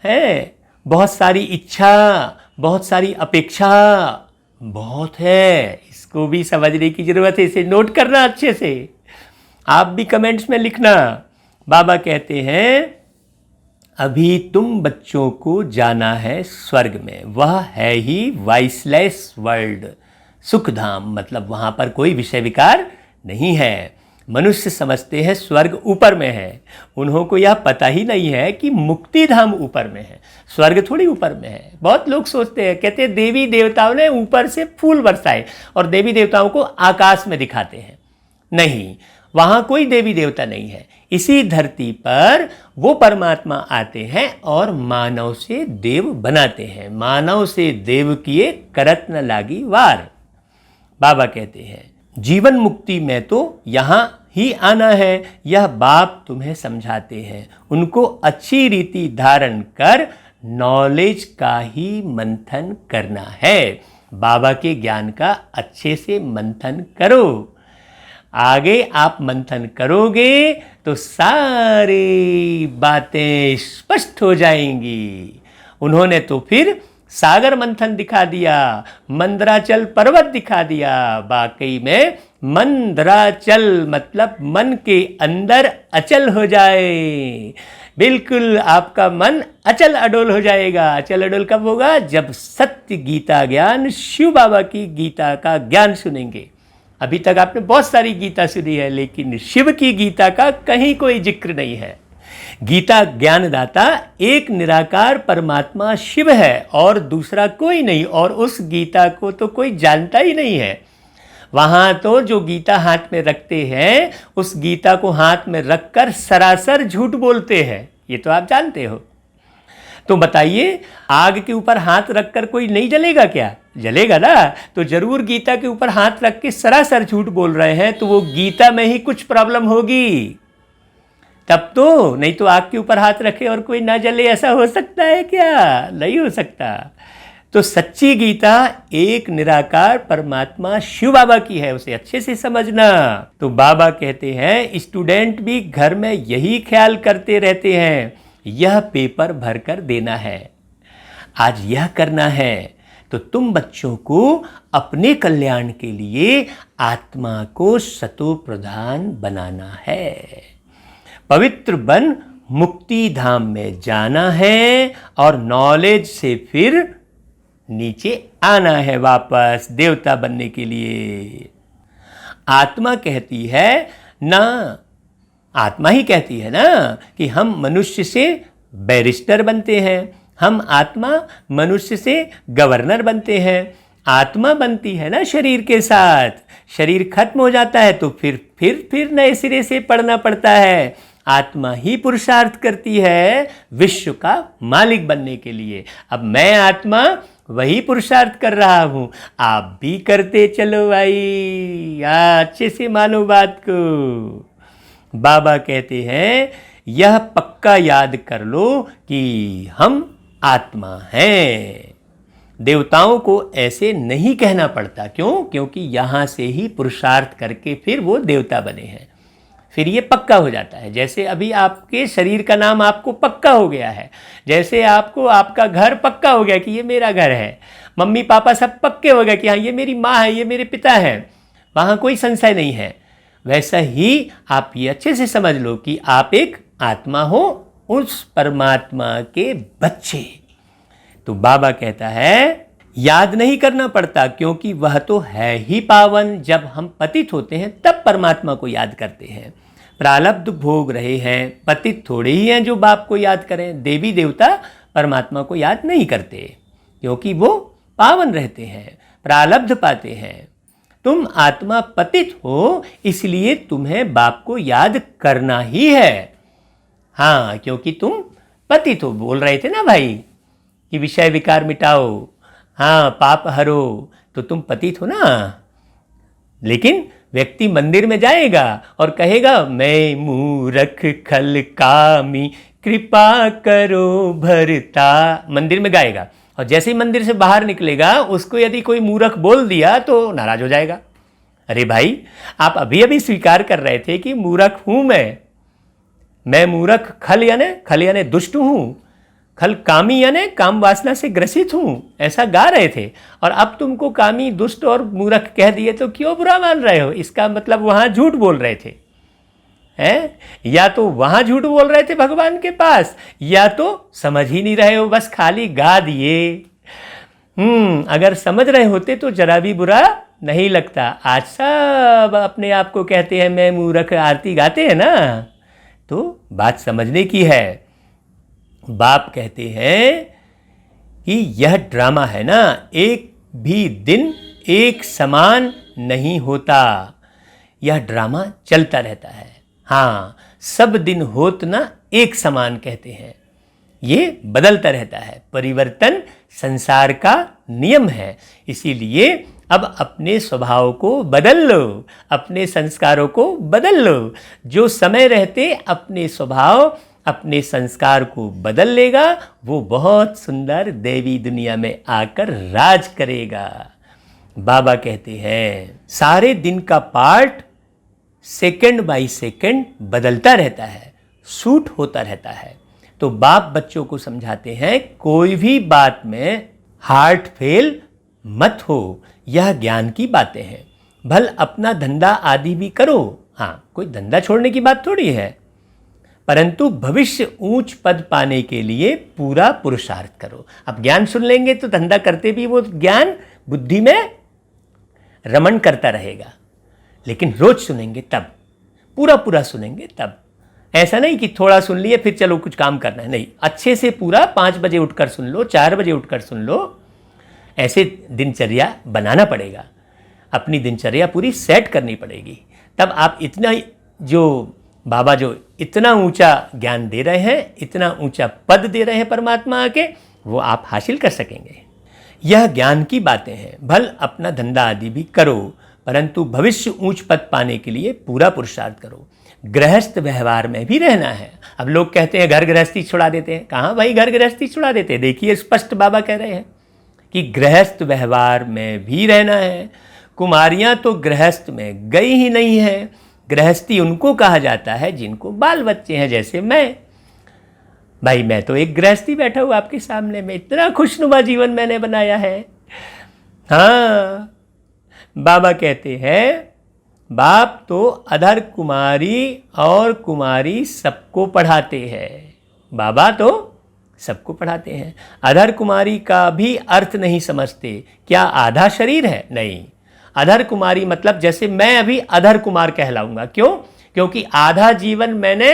है, बहुत सारी इच्छा, बहुत सारी अपेक्षा, बहुत है। इसको भी समझने की जरूरत है, इसे नोट करना अच्छे से। आप भी कमेंट्स में लिखना। बाबा कहते हैं अभी तुम बच्चों को जाना है स्वर्ग में, वह है ही वाइसलेस वर्ल्ड, सुखधाम। मतलब वहां पर कोई विषय विकार नहीं है। मनुष्य समझते हैं स्वर्ग ऊपर में है, उन्हों को यह पता ही नहीं है कि मुक्ति धाम ऊपर में है, स्वर्ग थोड़ी ऊपर में है। बहुत लोग सोचते हैं, कहते हैं देवी देवताओं ने ऊपर से फूल बरसाए और देवी देवताओं को आकाश में दिखाते हैं। नहीं, वहां कोई देवी देवता नहीं है। इसी धरती पर वो परमात्मा आते हैं और मानव से देव बनाते हैं। मानव से देव किए करत न लागी वार। बाबा कहते हैं जीवन मुक्ति में तो यहाँ ही आना है। यह बाप तुम्हें समझाते हैं। उनको अच्छी रीति धारण कर नॉलेज का ही मंथन करना है। बाबा के ज्ञान का अच्छे से मंथन करो। आगे आप मंथन करोगे तो सारी बातें स्पष्ट हो जाएंगी। उन्होंने तो फिर सागर मंथन दिखा दिया, मंदराचल पर्वत दिखा दिया। वाकई में मंदराचल मतलब मन के अंदर अचल हो जाए। बिल्कुल आपका मन अचल अडोल हो जाएगा। अचल अडोल कब होगा? जब सत्य गीता ज्ञान, शिव बाबा की गीता का ज्ञान सुनेंगे। अभी तक आपने बहुत सारी गीता सुनी है, लेकिन शिव की गीता का कहीं कोई जिक्र नहीं है। गीता ज्ञानदाता एक निराकार परमात्मा शिव है और दूसरा कोई नहीं, और उस गीता को तो कोई जानता ही नहीं है। वहां तो जो गीता हाथ में रखते हैं, उस गीता को हाथ में रखकर सरासर झूठ बोलते हैं। ये तो आप जानते हो। तो बताइए, आग के ऊपर हाथ रखकर कोई नहीं जलेगा क्या? जलेगा ना। तो जरूर गीता के ऊपर हाथ रख के सरासर झूठ बोल रहे हैं, तो वो गीता में ही कुछ प्रॉब्लम होगी तब तो। नहीं तो आग के ऊपर हाथ रखे और कोई ना जले, ऐसा हो सकता है क्या? नहीं हो सकता। तो सच्ची गीता एक निराकार परमात्मा शिव बाबा की है, उसे अच्छे से समझना। तो बाबा कहते हैं स्टूडेंट भी घर में यही ख्याल करते रहते हैं, यह पेपर भरकर देना है, आज यह करना है। तो तुम बच्चों को अपने कल्याण के लिए आत्मा को सतो प्रधान बनाना है। पवित्र बन मुक्ति धाम में जाना है और नॉलेज से फिर नीचे आना है वापस देवता बनने के लिए। आत्मा कहती है ना, आत्मा ही कहती है ना कि हम मनुष्य से बैरिस्टर बनते हैं, हम आत्मा मनुष्य से गवर्नर बनते हैं। आत्मा बनती है ना शरीर के साथ, शरीर खत्म हो जाता है तो फिर नए सिरे से पढ़ना पड़ता है। आत्मा ही पुरुषार्थ करती है विश्व का मालिक बनने के लिए। अब मैं आत्मा वही पुरुषार्थ कर रहा हूं, आप भी करते चलो भाई। अच्छे से मानो बात को। बाबा कहते हैं यह पक्का याद कर लो कि हम आत्मा हैं। देवताओं को ऐसे नहीं कहना पड़ता, क्यों? क्योंकि यहाँ से ही पुरुषार्थ करके फिर वो देवता बने हैं, फिर ये पक्का हो जाता है। जैसे अभी आपके शरीर का नाम आपको पक्का हो गया है, जैसे आपको आपका घर पक्का हो गया कि ये मेरा घर है, मम्मी पापा सब पक्के हो गए कि हाँ ये मेरी माँ है, ये मेरे पिता हैं, वहाँ कोई संशय नहीं है। वैसा ही आप ये अच्छे से समझ लो कि आप एक आत्मा हो, उस परमात्मा के बच्चे। तो बाबा कहता है याद नहीं करना पड़ता, क्योंकि वह तो है ही पावन। जब हम पतित होते हैं तब परमात्मा को याद करते हैं। प्रारब्ध भोग रहे हैं, पतित थोड़े ही हैं जो बाप को याद करें। देवी देवता परमात्मा को याद नहीं करते, क्योंकि वो पावन रहते हैं, प्रारब्ध पाते हैं। तुम आत्मा पतित हो, इसलिए तुम्हें बाप को याद करना ही है। हाँ, क्योंकि तुम पतित हो। बोल रहे थे ना भाई कि विषय विकार मिटाओ, हाँ पाप हरो, तो तुम पतित हो ना। लेकिन व्यक्ति मंदिर में जाएगा और कहेगा मैं मूर्ख खल कामी कृपा करो भरता, मंदिर में गाएगा, और जैसे ही मंदिर से बाहर निकलेगा उसको यदि कोई मूर्ख बोल दिया तो नाराज हो जाएगा। अरे भाई, आप अभी अभी स्वीकार कर रहे थे कि मूर्ख हूं मैं मूर्ख खल यानी दुष्ट हूं, खल कामी यानी काम वासना से ग्रसित हूं, ऐसा गा रहे थे। और अब तुमको कामी, दुष्ट और मूर्ख कह दिए तो क्यों बुरा मान रहे हो? इसका मतलब वहां झूठ बोल रहे थे, हैं? या तो वहां झूठ बोल रहे थे भगवान के पास, या तो समझ ही नहीं रहे हो, बस खाली गा दिए। अगर समझ रहे होते तो जरा भी बुरा नहीं लगता। आज सब अपने आप को कहते हैं मैं मूर्ख, आरती गाते हैं ना, तो बात समझने की है। बाप कहते हैं कि यह ड्रामा है ना, एक भी दिन एक समान नहीं होता, यह ड्रामा चलता रहता है। हाँ, सब दिन होत ना एक समान कहते हैं, ये बदलता रहता है। परिवर्तन संसार का नियम है, इसीलिए अब अपने स्वभाव को बदल लो, अपने संस्कारों को बदल लो। जो समय रहते अपने स्वभाव, अपने संस्कार को बदल लेगा, वो बहुत सुंदर देवी दुनिया में आकर राज करेगा। बाबा कहते हैं सारे दिन का पार्ट सेकंड बाय सेकंड बदलता रहता है, सूट होता रहता है। तो बाप बच्चों को समझाते हैं कोई भी बात में हार्ट फेल मत हो, यह ज्ञान की बातें हैं। भल अपना धंधा आदि भी करो, हाँ कोई धंधा छोड़ने की बात थोड़ी है, परंतु भविष्य ऊंच पद पाने के लिए पूरा पुरुषार्थ करो। अब ज्ञान सुन लेंगे तो धंधा करते भी वो ज्ञान बुद्धि में रमण करता रहेगा, लेकिन रोज सुनेंगे तब, पूरा सुनेंगे तब। ऐसा नहीं कि थोड़ा सुन लिए फिर चलो कुछ काम करना है, नहीं, अच्छे से पूरा 5 बजे उठकर सुन लो, 4 बजे उठकर सुन लो। ऐसे दिनचर्या बनाना पड़ेगा, अपनी दिनचर्या पूरी सेट करनी पड़ेगी, तब आप इतना जो बाबा जो इतना ऊंचा ज्ञान दे रहे हैं, इतना ऊंचा पद दे रहे हैं परमात्मा के, वो आप हासिल कर सकेंगे। यह ज्ञान की बातें हैं। भल अपना धंधा आदि भी करो, परंतु भविष्य ऊंच पद पाने के लिए पूरा पुरुषार्थ करो। गृहस्थ व्यवहार में भी रहना है। अब लोग कहते हैं घर गृहस्थी छुड़ा देते हैं, कहाँ भाई घर गृहस्थी छुड़ा देते हैं? देखिए स्पष्ट बाबा कह रहे हैं कि गृहस्थ व्यवहार में भी रहना है। कुमारियां तो गृहस्थ में गई ही नहीं है। गृहस्थी उनको कहा जाता है जिनको बाल बच्चे हैं, जैसे मैं। भाई मैं तो एक गृहस्थी बैठा हूँ आपके सामने में, इतना खुशनुमा जीवन मैंने बनाया है। हाँ, बाबा कहते हैं बाप तो अधर कुमारी और कुमारी सबको पढ़ाते हैं। बाबा तो सबको पढ़ाते हैं। अधर कुमारी का भी अर्थ नहीं समझते। क्या आधा शरीर है? नहीं, अधर कुमारी मतलब जैसे मैं अभी अधर कुमार कहलाऊंगा। क्यों? क्योंकि आधा जीवन मैंने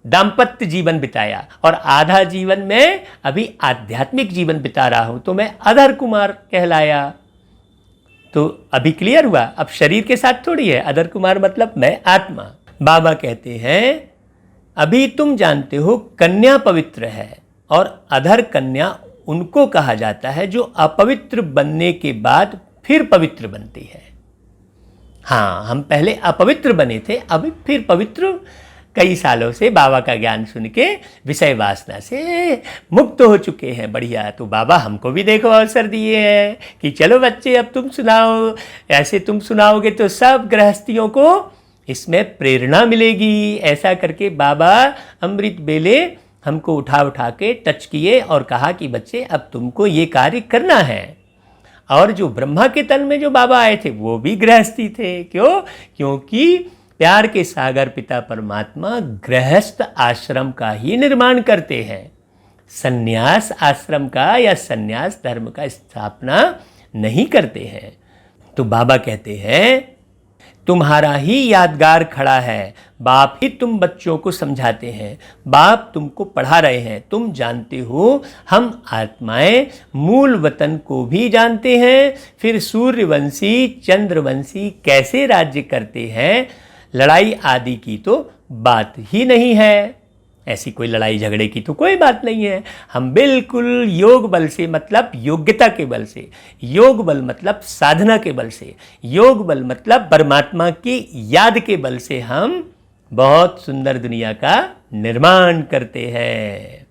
दाम्पत्य जीवन बिताया और आधा जीवन में अभी आध्यात्मिक जीवन बिता रहा हूं, तो मैं अधर कुमार कहलाया। तो अभी क्लियर हुआ? अब शरीर के साथ थोड़ी है। अधर कुमार मतलब मैं आत्मा। बाबा कहते हैं अभी तुम जानते हो कन्या पवित्र है, और अधर कन्या उनको कहा जाता है जो अपवित्र बनने के बाद फिर पवित्र बनती है। हाँ, हम पहले अपवित्र बने थे, अभी फिर पवित्र कई सालों से बाबा का ज्ञान सुन के विषय वासना से मुक्त हो चुके हैं। बढ़िया, तो बाबा हमको भी देखो अवसर दिए हैं कि चलो बच्चे अब तुम सुनाओ। ऐसे तुम सुनाओगे तो सब गृहस्थियों को इसमें प्रेरणा मिलेगी। ऐसा करके बाबा अमृत बेले हमको उठा उठा के टच किए और कहा कि बच्चे अब तुमको ये कार्य करना है। और जो ब्रह्मा के तन में जो बाबा आए थे वो भी गृहस्थी थे। क्यों? क्योंकि प्यार के सागर पिता परमात्मा गृहस्थ आश्रम का ही निर्माण करते हैं। संन्यास आश्रम का या संन्यास धर्म का स्थापना नहीं करते हैं। तो बाबा कहते हैं तुम्हारा ही यादगार खड़ा है, बाप ही तुम बच्चों को समझाते हैं, बाप तुमको पढ़ा रहे हैं। तुम जानते हो हम आत्माएं मूल वतन को भी जानते हैं, फिर सूर्यवंशी चंद्रवंशी कैसे राज्य करते हैं। लड़ाई आदि की तो बात ही नहीं है। ऐसी कोई लड़ाई झगड़े की तो कोई बात नहीं है। हम बिल्कुल योग बल से, मतलब योग्यता के बल से, योग बल मतलब साधना के बल से, योग बल मतलब परमात्मा की याद के बल से हम बहुत सुंदर दुनिया का निर्माण करते हैं।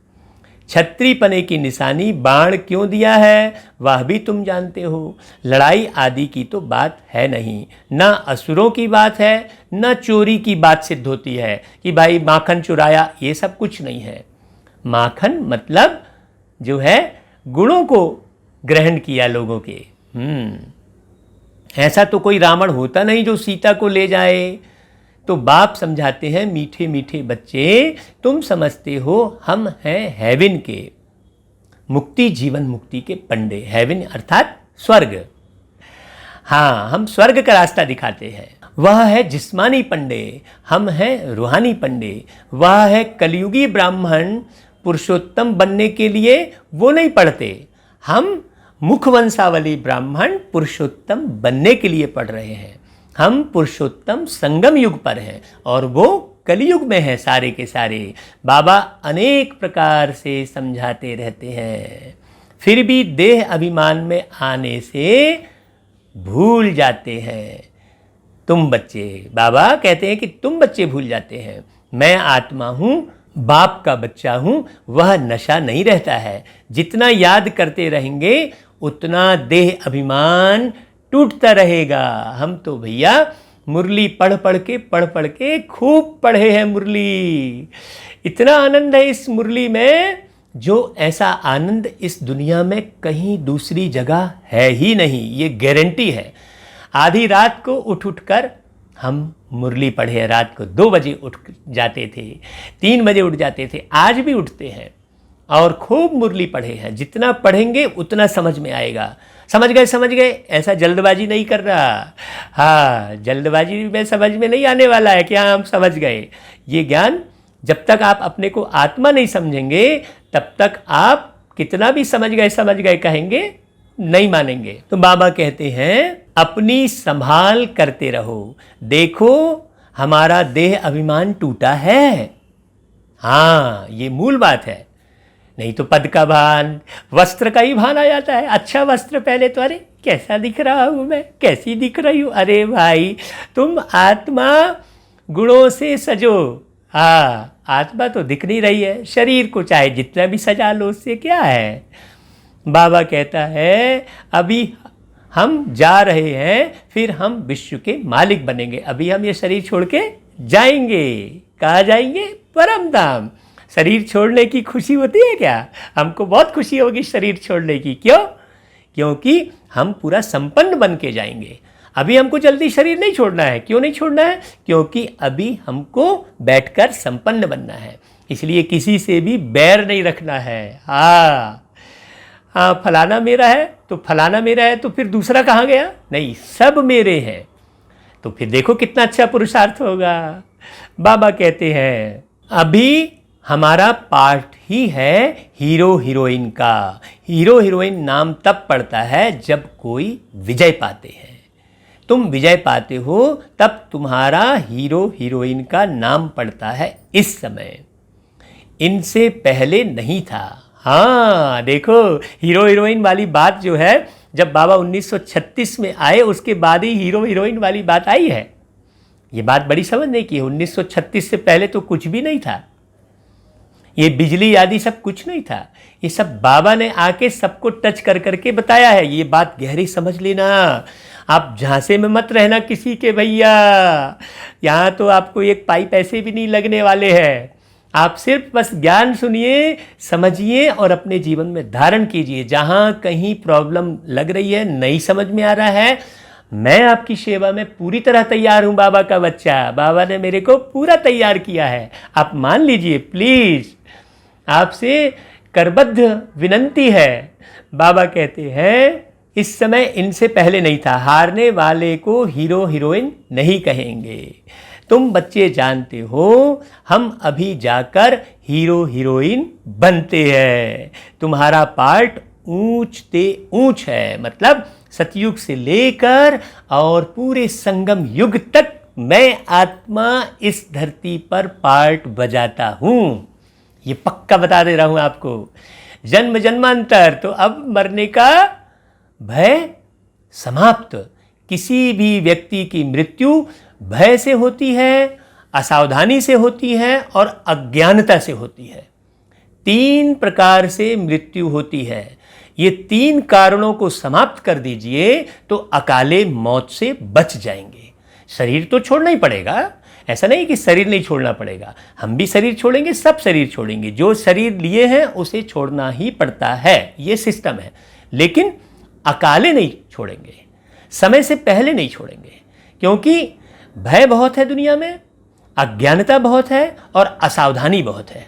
छत्री पने की निशानी बाण क्यों दिया है वह भी तुम जानते हो। लड़ाई आदि की तो बात है नहीं, ना असुरों की बात है, ना चोरी की बात सिद्ध होती है कि भाई माखन चुराया, ये सब कुछ नहीं है। माखन मतलब जो है गुणों को ग्रहण किया लोगों के। ऐसा तो कोई रावण होता नहीं जो सीता को ले जाए। तो बाप समझाते हैं मीठे मीठे बच्चे, तुम समझते हो हम हैं हेवन के, मुक्ति जीवन मुक्ति के पंडे। हेवन अर्थात स्वर्ग। हाँ, हम स्वर्ग का रास्ता दिखाते हैं। वह है जिस्मानी पंडे, हम हैं रूहानी पंडे। वह है कलयुगी ब्राह्मण, पुरुषोत्तम बनने के लिए वो नहीं पढ़ते। हम मुखवंशावली ब्राह्मण पुरुषोत्तम बनने के लिए पढ़ रहे हैं। हम पुरुषोत्तम संगम युग पर हैं और वो कलयुग में हैं सारे के सारे। बाबा अनेक प्रकार से समझाते रहते हैं, फिर भी देह अभिमान में आने से भूल जाते हैं। तुम बच्चे, बाबा कहते हैं कि तुम बच्चे भूल जाते हैं। मैं आत्मा हूँ, बाप का बच्चा हूँ, वह नशा नहीं रहता है। जितना याद करते रहेंगे उतना देह अभिमान टूटता रहेगा। हम तो भैया मुरली पढ़ पढ़ के खूब पढ़े हैं मुरली। इतना आनंद है इस मुरली में, जो ऐसा आनंद इस दुनिया में कहीं दूसरी जगह है ही नहीं, ये गारंटी है। आधी रात को उठ कर हम मुरली पढ़े। रात को 2 बजे उठ जाते थे, 3 बजे उठ जाते थे, आज भी उठते हैं और खूब मुरली पढ़े हैं। जितना पढ़ेंगे उतना समझ में आएगा। समझ गए, ऐसा जल्दबाजी नहीं कर रहा। हाँ, जल्दबाजी में समझ में नहीं आने वाला है कि हाँ हम समझ गए। ये ज्ञान जब तक आप अपने को आत्मा नहीं समझेंगे तब तक आप कितना भी समझ गए कहेंगे नहीं मानेंगे। तो बाबा कहते हैं अपनी संभाल करते रहो। देखो हमारा देह अभिमान टूटा है। हाँ, ये मूल बात है। नहीं तो पद का भान, वस्त्र का ही भान आ जाता है। अच्छा वस्त्र पहने तो अरे कैसा दिख रहा हूँ मैं, कैसी दिख रही हूँ। अरे भाई तुम आत्मा गुणों से सजो। हाँ, आत्मा तो दिख नहीं रही है, शरीर को चाहे जितना भी सजा लो उससे क्या है। बाबा कहता है अभी हम जा रहे हैं, फिर हम विश्व के मालिक बनेंगे। अभी हम ये शरीर छोड़ के जाएंगे। कहाँ जाएंगे? परम धाम। शरीर छोड़ने की खुशी होती है क्या? हमको बहुत खुशी होगी शरीर छोड़ने की। क्यों? क्योंकि हम पूरा संपन्न बन के जाएंगे। अभी हमको जल्दी शरीर नहीं छोड़ना है। क्यों नहीं छोड़ना है? क्योंकि अभी हमको बैठकर संपन्न बनना है। इसलिए किसी से भी बैर नहीं रखना है। हाँ, फलाना मेरा है तो फलाना मेरा है, तो फिर दूसरा कहाँ गया? नहीं, सब मेरे हैं। तो फिर देखो कितना अच्छा पुरुषार्थ होगा। बाबा कहते हैं अभी हमारा पार्ट ही है हीरो हीरोइन का। हीरो हीरोइन नाम तब पड़ता है जब कोई विजय पाते हैं। तुम विजय पाते हो तब तुम्हारा हीरो हीरोइन का नाम पड़ता है इस समय। इनसे पहले नहीं था। हाँ देखो, हीरो हीरोइन वाली बात जो है, जब बाबा 1936 में आए उसके बाद ही हीरो हीरोइन वाली बात आई है। ये बात बड़ी समझने की है। 1936 से पहले तो कुछ भी नहीं था, ये बिजली आदि सब कुछ नहीं था। ये सब बाबा ने आके सबको टच कर करके बताया है। ये बात गहरी समझ लेना। आप झांसे में मत रहना किसी के भैया, यहाँ तो आपको एक पाई पैसे भी नहीं लगने वाले हैं। आप सिर्फ बस ज्ञान सुनिए, समझिए और अपने जीवन में धारण कीजिए। जहाँ कहीं प्रॉब्लम लग रही है, नहीं समझ में आ रहा है, मैं आपकी सेवा में पूरी तरह तैयार हूँ। बाबा का बच्चा, बाबा ने मेरे को पूरा तैयार किया है। आप मान लीजिए प्लीज़, आपसे करबद्ध विनंती है। बाबा कहते हैं इस समय इनसे पहले नहीं था। हारने वाले को हीरो हीरोइन नहीं कहेंगे। तुम बच्चे जानते हो हम अभी जाकर हीरो हीरोइन बनते हैं। तुम्हारा पार्ट ऊंच ते ऊंच है, मतलब सतयुग से लेकर और पूरे संगम युग तक मैं आत्मा इस धरती पर पार्ट बजाता हूँ। ये पक्का बता दे रहा हूँ आपको। जन्म जन्मांतर, तो अब मरने का भय समाप्त। किसी भी व्यक्ति की मृत्यु भय से होती है, असावधानी से होती है और अज्ञानता से होती है। 3 प्रकार से मृत्यु होती है। ये 3 कारणों को समाप्त कर दीजिए तो अकाले मौत से बच जाएंगे। शरीर तो छोड़ना ही पड़ेगा, ऐसा नहीं कि शरीर नहीं छोड़ना पड़ेगा। हम भी शरीर छोड़ेंगे, सब शरीर छोड़ेंगे। जो शरीर लिए हैं उसे छोड़ना ही पड़ता है, ये सिस्टम है। लेकिन अकाले नहीं छोड़ेंगे, समय से पहले नहीं छोड़ेंगे, क्योंकि भय बहुत है दुनिया में, अज्ञानता बहुत है और असावधानी बहुत है।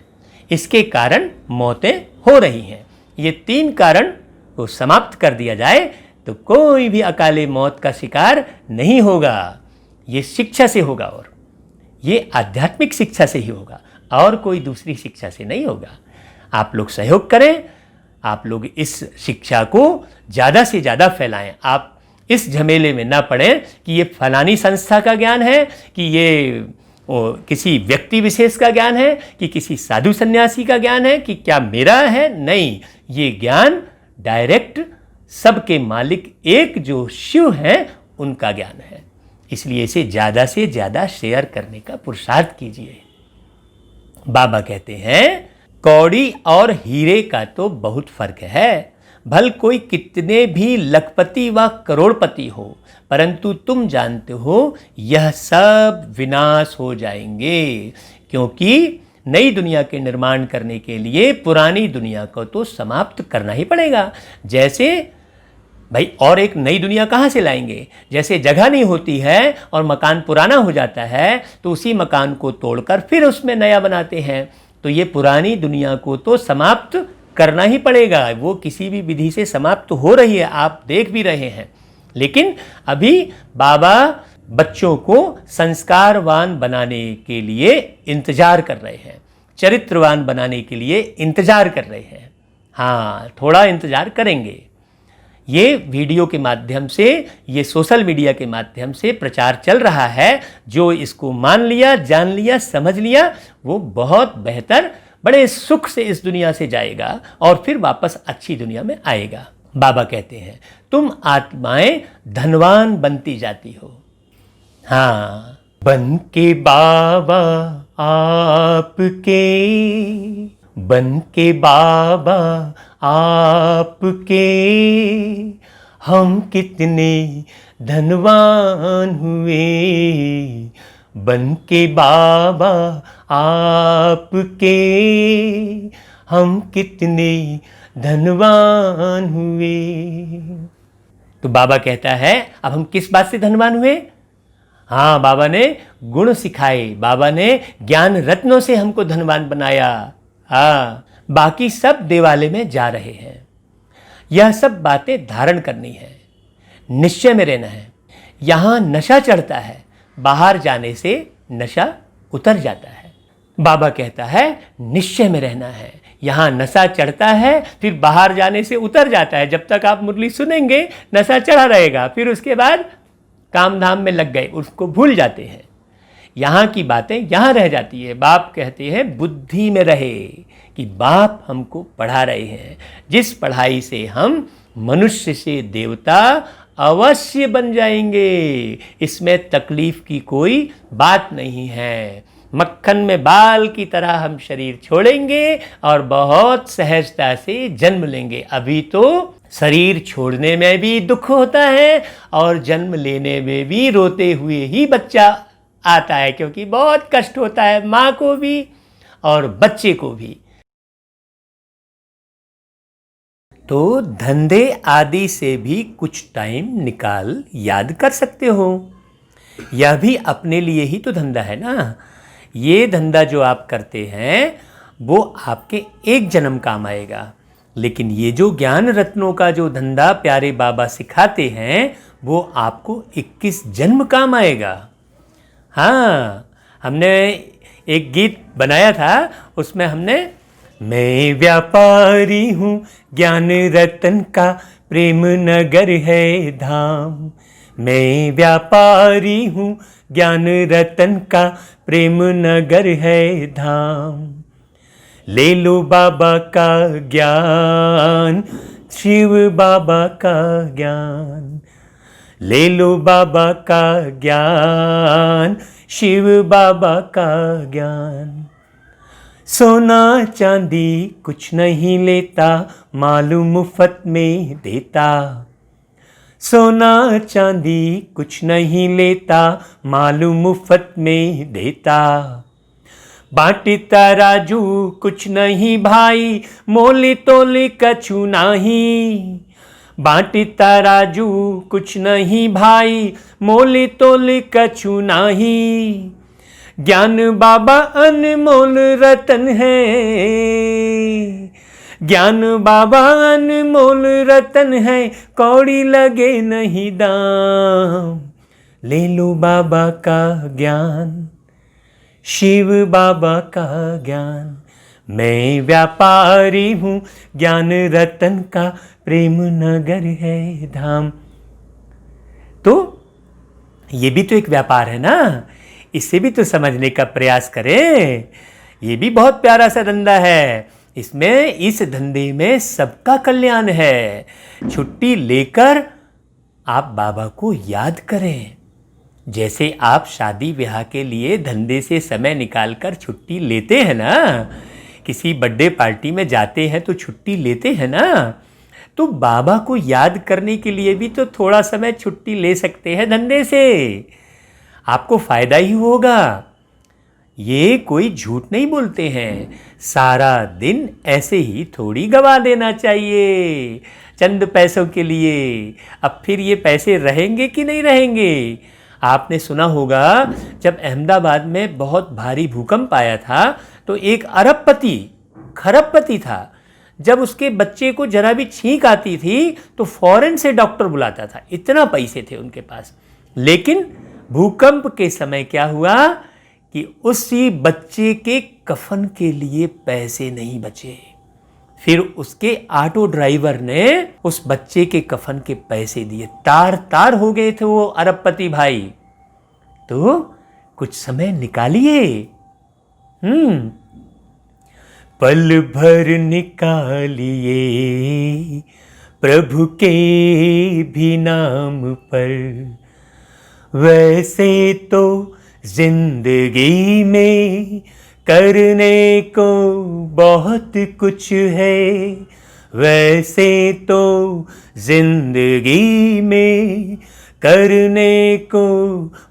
इसके कारण मौतें हो रही हैं। ये 3 कारण को समाप्त कर दिया जाए तो कोई भी अकाले मौत का शिकार नहीं होगा। ये शिक्षा से होगा और ये आध्यात्मिक शिक्षा से ही होगा और कोई दूसरी शिक्षा से नहीं होगा। आप लोग सहयोग करें, आप लोग इस शिक्षा को ज़्यादा से ज़्यादा फैलाएं। आप इस झमेले में ना पड़ें कि ये फलानी संस्था का ज्ञान है, कि ये किसी व्यक्ति विशेष का ज्ञान है, कि किसी साधु सन्यासी का ज्ञान है, कि क्या मेरा है। नहीं, ये ज्ञान डायरेक्ट सबके मालिक एक जो शिव हैं उनका ज्ञान है। इसलिए इसे ज़्यादा से ज़्यादा शेयर करने का पुरुषार्थ कीजिए। बाबा कहते हैं कौड़ी और हीरे का तो बहुत फर्क है। भल कोई कितने भी लखपति व करोड़पति हो, परंतु तुम जानते हो यह सब विनाश हो जाएंगे, क्योंकि नई दुनिया के निर्माण करने के लिए पुरानी दुनिया को तो समाप्त करना ही पड़ेगा। जैसे भाई और एक नई दुनिया कहाँ से लाएंगे? जैसे जगह नहीं होती है और मकान पुराना हो जाता है तो उसी मकान को तोड़कर फिर उसमें नया बनाते हैं। तो ये पुरानी दुनिया को तो समाप्त करना ही पड़ेगा। वो किसी भी विधि से समाप्त हो रही है, आप देख भी रहे हैं। लेकिन अभी बाबा बच्चों को संस्कारवान बनाने के लिए इंतजार कर रहे हैं, चरित्रवान बनाने के लिए इंतजार कर रहे हैं। हाँ, थोड़ा इंतजार करेंगे। ये वीडियो के माध्यम से, ये सोशल मीडिया के माध्यम से प्रचार चल रहा है। जो इसको मान लिया, जान लिया, समझ लिया, वो बहुत बेहतर, बड़े सुख से इस दुनिया से जाएगा और फिर वापस अच्छी दुनिया में आएगा। बाबा कहते हैं तुम आत्माएं धनवान बनती जाती हो। हाँ, बन के बाबा आपके, बन के बाबा आपके, हम कितने धनवान हुए। बन के बाबा आपके, हम कितने धनवान हुए। तो बाबा कहता है अब हम किस बात से धनवान हुए? हाँ, बाबा ने गुण सिखाए, बाबा ने ज्ञान रत्नों से हमको धनवान बनाया। हाँ, बाकी सब देवालय में जा रहे हैं। यह सब बातें धारण करनी है, निश्चय में रहना है। यहाँ नशा चढ़ता है, बाहर जाने से नशा उतर जाता है। बाबा कहता है निश्चय में रहना है। यहाँ नशा चढ़ता है, फिर बाहर जाने से उतर जाता है। जब तक आप मुरली सुनेंगे नशा चढ़ा रहेगा, फिर उसके बाद काम धाम में लग गए, उसको भूल जाते हैं। यहाँ की बातें यहाँ रह जाती है। बाप कहते हैं बुद्धि में रहे कि बाप हमको पढ़ा रहे हैं। जिस पढ़ाई से हम मनुष्य से देवता, अवश्य बन जाएंगे। इसमें तकलीफ की कोई बात नहीं है। मक्खन में बाल की तरह हम शरीर छोड़ेंगे और बहुत सहजता से जन्म लेंगे। अभी तो शरीर छोड़ने में भी दुख होता है और जन्म लेने में भी रोते हुए ही बच्चा आता है, क्योंकि बहुत कष्ट होता है माँ को भी और बच्चे को भी। तो धंधे आदि से भी कुछ टाइम निकाल याद कर सकते हो। यह भी अपने लिए ही तो धंधा है ना। ये धंधा जो आप करते हैं वो आपके एक जन्म काम आएगा, लेकिन ये जो ज्ञान रत्नों का जो धंधा प्यारे बाबा सिखाते हैं वो आपको 21 जन्म काम आएगा। हाँ, हमने एक गीत बनाया था, उसमें हमने मैं व्यापारी हूँ ज्ञान रतन का, प्रेम नगर है धाम। मैं व्यापारी हूँ ज्ञान रतन का, प्रेम नगर है धाम। ले लो बाबा का ज्ञान, शिव बाबा का ज्ञान। ले लो बाबा का ज्ञान, शिव बाबा का ज्ञान। सोना चांदी कुछ नहीं लेता, मालूम मुफ्त में देता। सोना चांदी कुछ नहीं लेता, मालूम मुफ्त में देता। बांटता राजू कुछ नहीं भाई, मोली तोली कछु नाही। बांटता राजू कुछ नहीं भाई, मोली तोली कछु नाही। ज्ञान बाबा अनमोल रतन है, ज्ञान बाबा अनमोल रतन है, कौड़ी लगे नहीं दाम। ले लो बाबा का ज्ञान, शिव बाबा का ज्ञान। मैं व्यापारी हूँ ज्ञान रतन का, प्रेम नगर है धाम। तो ये भी तो एक व्यापार है ना, इसे भी तो समझने का प्रयास करें। ये भी बहुत प्यारा सा धंधा है। इसमें इस धंधे में सबका कल्याण है। छुट्टी लेकर आप बाबा को याद करें। जैसे आप शादी ब्याह के लिए धंधे से समय निकालकर छुट्टी लेते हैं ना, किसी बर्थडे पार्टी में जाते हैं तो छुट्टी लेते हैं ना, तो बाबा को याद करने के लिए भी तो थोड़ा समय छुट्टी ले सकते हैं धंधे से। आपको फायदा ही होगा। ये कोई झूठ नहीं बोलते हैं। सारा दिन ऐसे ही थोड़ी गवा देना चाहिए चंद पैसों के लिए। अब फिर ये पैसे रहेंगे कि नहीं रहेंगे। आपने सुना होगा जब अहमदाबाद में बहुत भारी भूकंप आया था तो एक अरबपति, खरबपति था, जब उसके बच्चे को जरा भी छींक आती थी तो फौरन से डॉक्टर बुलाता था, इतना पैसे थे उनके पास। लेकिन भूकंप के समय क्या हुआ कि उसी बच्चे के कफन के लिए पैसे नहीं बचे। फिर उसके ऑटो ड्राइवर ने उस बच्चे के कफन के पैसे दिए। तार तार हो गए थे वो अरबपति भाई। तो कुछ समय निकालिए। पल भर निकालिए प्रभु के भी नाम पर। वैसे तो जिंदगी में करने को बहुत कुछ है। वैसे तो जिंदगी में करने को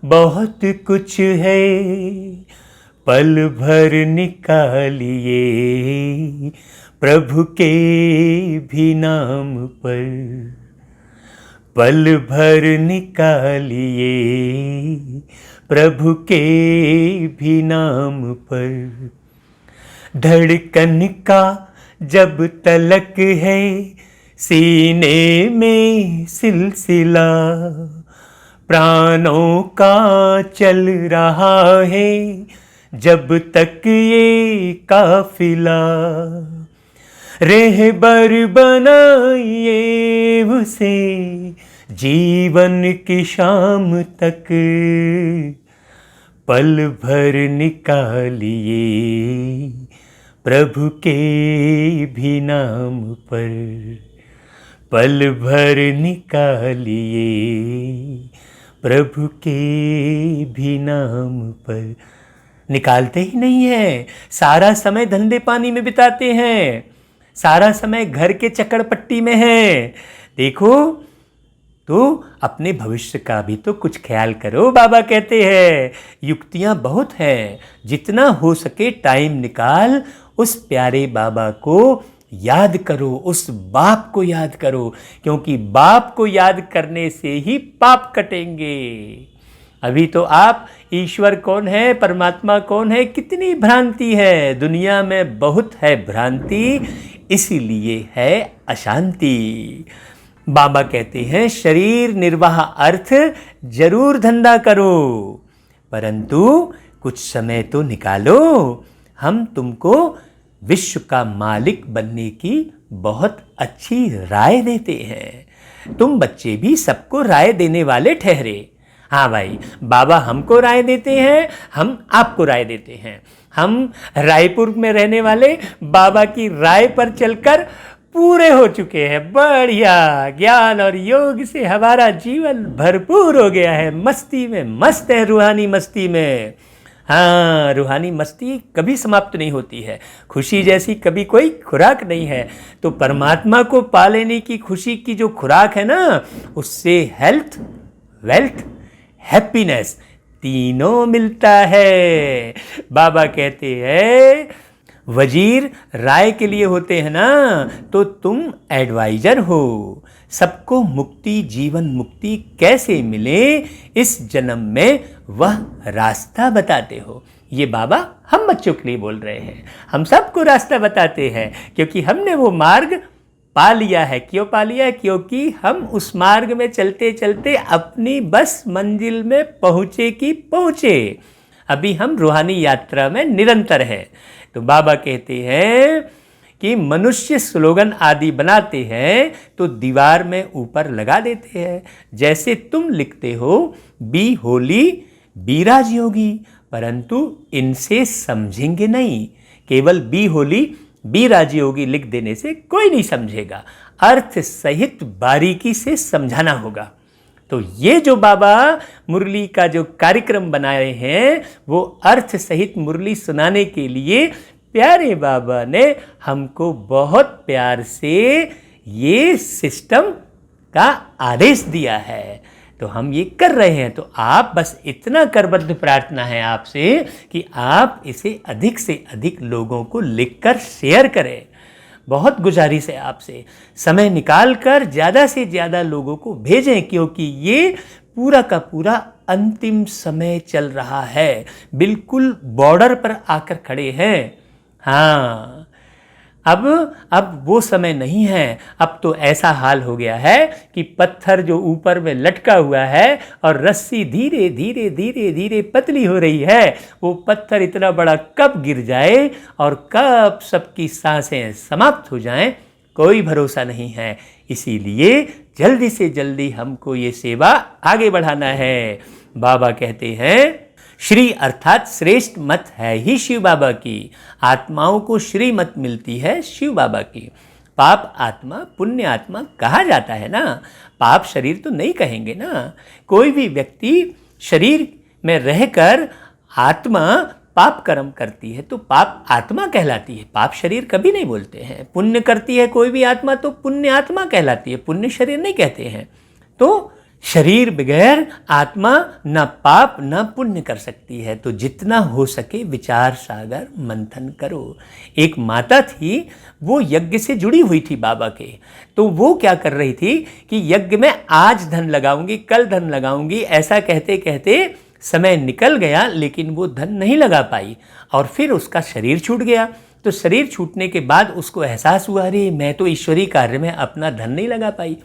बहुत कुछ है। पल भर निकालिए प्रभु के भी नाम पर। पल भर निकालिए प्रभु के भी नाम पर। धड़कन का जब तलक है सीने में सिलसिला, प्राणों का चल रहा है जब तक ये काफिला। रहबर बनाइए उसे जीवन की शाम तक। पल भर निकालिए प्रभु के भी नाम पर। पल भर निकालिए प्रभु के भी नाम पर। निकालते ही नहीं है, सारा समय धंधे पानी में बिताते हैं, सारा समय घर के चक्करपट्टी में है। देखो तो अपने भविष्य का भी तो कुछ ख्याल करो। बाबा कहते हैं युक्तियां बहुत हैं, जितना हो सके टाइम निकाल उस प्यारे बाबा को याद करो, उस बाप को याद करो, क्योंकि बाप को याद करने से ही पाप कटेंगे। अभी तो आप ईश्वर कौन है, परमात्मा कौन है, कितनी भ्रांति है दुनिया में, बहुत है भ्रांति, इसीलिए है अशांति। बाबा कहते हैं शरीर निर्वाह अर्थ जरूर धंधा करो, परंतु कुछ समय तो निकालो। हम तुमको विश्व का मालिक बनने की बहुत अच्छी राय देते हैं। तुम बच्चे भी सबको राय देने वाले ठहरे। हाँ भाई, बाबा हमको राय देते हैं, हम आपको राय देते हैं। हम रायपुर में रहने वाले बाबा की राय पर चलकर पूरे हो चुके हैं। बढ़िया ज्ञान और योग से हमारा जीवन भरपूर हो गया है, मस्ती में मस्त है, रूहानी मस्ती में। हाँ, रूहानी मस्ती कभी समाप्त नहीं होती है। खुशी जैसी कभी कोई खुराक नहीं है। तो परमात्मा को पा लेने की खुशी की जो खुराक है ना, उससे हेल्थ, वेल्थ, हैप्पीनेस तीनों मिलता है। बाबा कहते हैं वजीर राय के लिए होते हैं ना, तो तुम एडवाइजर हो। सबको मुक्ति, जीवन मुक्ति कैसे मिले इस जन्म में, वह रास्ता बताते हो। ये बाबा हम बच्चों के लिए बोल रहे हैं, हम सबको रास्ता बताते हैं, क्योंकि हमने वो मार्ग पा लिया है। क्यों पा लिया है? क्योंकि हम उस मार्ग में चलते चलते अपनी बस मंजिल में पहुँचे की पहुँचे। अभी हम रूहानी यात्रा में निरंतर हैं। तो बाबा कहते हैं कि मनुष्य स्लोगन आदि बनाते हैं तो दीवार में ऊपर लगा देते हैं। जैसे तुम लिखते हो बी होली बी राजयोगी, परंतु इनसे समझेंगे नहीं। केवल बी होली बी राजयोगी लिख देने से कोई नहीं समझेगा, अर्थ सहित बारीकी से समझाना होगा। तो ये जो बाबा मुरली का जो कार्यक्रम बनाए हैं, वो अर्थ सहित मुरली सुनाने के लिए प्यारे बाबा ने हमको बहुत प्यार से ये सिस्टम का आदेश दिया है। तो हम ये कर रहे हैं। तो आप बस इतना करबद्ध प्रार्थना है आपसे कि आप इसे अधिक से अधिक लोगों को लिखकर शेयर करें। बहुत गुजारिश है आपसे, समय निकाल कर ज़्यादा से ज़्यादा लोगों को भेजें, क्योंकि ये पूरा का पूरा अंतिम समय चल रहा है। बिल्कुल बॉर्डर पर आकर खड़े हैं। हाँ, अब वो समय नहीं है। अब तो ऐसा हाल हो गया है कि पत्थर जो ऊपर में लटका हुआ है और रस्सी धीरे धीरे धीरे धीरे पतली हो रही है, वो पत्थर इतना बड़ा कब गिर जाए और कब सबकी सांसें समाप्त हो जाएं, कोई भरोसा नहीं है। इसीलिए जल्दी से जल्दी हमको ये सेवा आगे बढ़ाना है। बाबा कहते हैं श्री अर्थात श्रेष्ठ मत है ही शिव बाबा की। आत्माओं को श्री मत मिलती है शिव बाबा की। पाप आत्मा पुण्य आत्मा कहा जाता है ना, पाप शरीर तो नहीं कहेंगे ना। कोई भी व्यक्ति शरीर में रहकर आत्मा पाप कर्म करती है तो पाप आत्मा कहलाती है, पाप शरीर कभी नहीं बोलते हैं। पुण्य करती है कोई भी आत्मा तो पुण्य आत्मा कहलाती है, पुण्य शरीर नहीं कहते हैं। तो शरीर बगैर आत्मा न पाप न पुण्य कर सकती है। तो जितना हो सके विचार सागर मंथन करो। एक माता थी, वो यज्ञ से जुड़ी हुई थी बाबा के। तो वो क्या कर रही थी कि यज्ञ में आज धन लगाऊंगी, कल धन लगाऊंगी, ऐसा कहते कहते समय निकल गया, लेकिन वो धन नहीं लगा पाई और फिर उसका शरीर छूट गया। तो शरीर छूटने के बाद उसको एहसास हुआ, अरे मैं तो ईश्वरीय कार्य में अपना धन नहीं लगा पाई।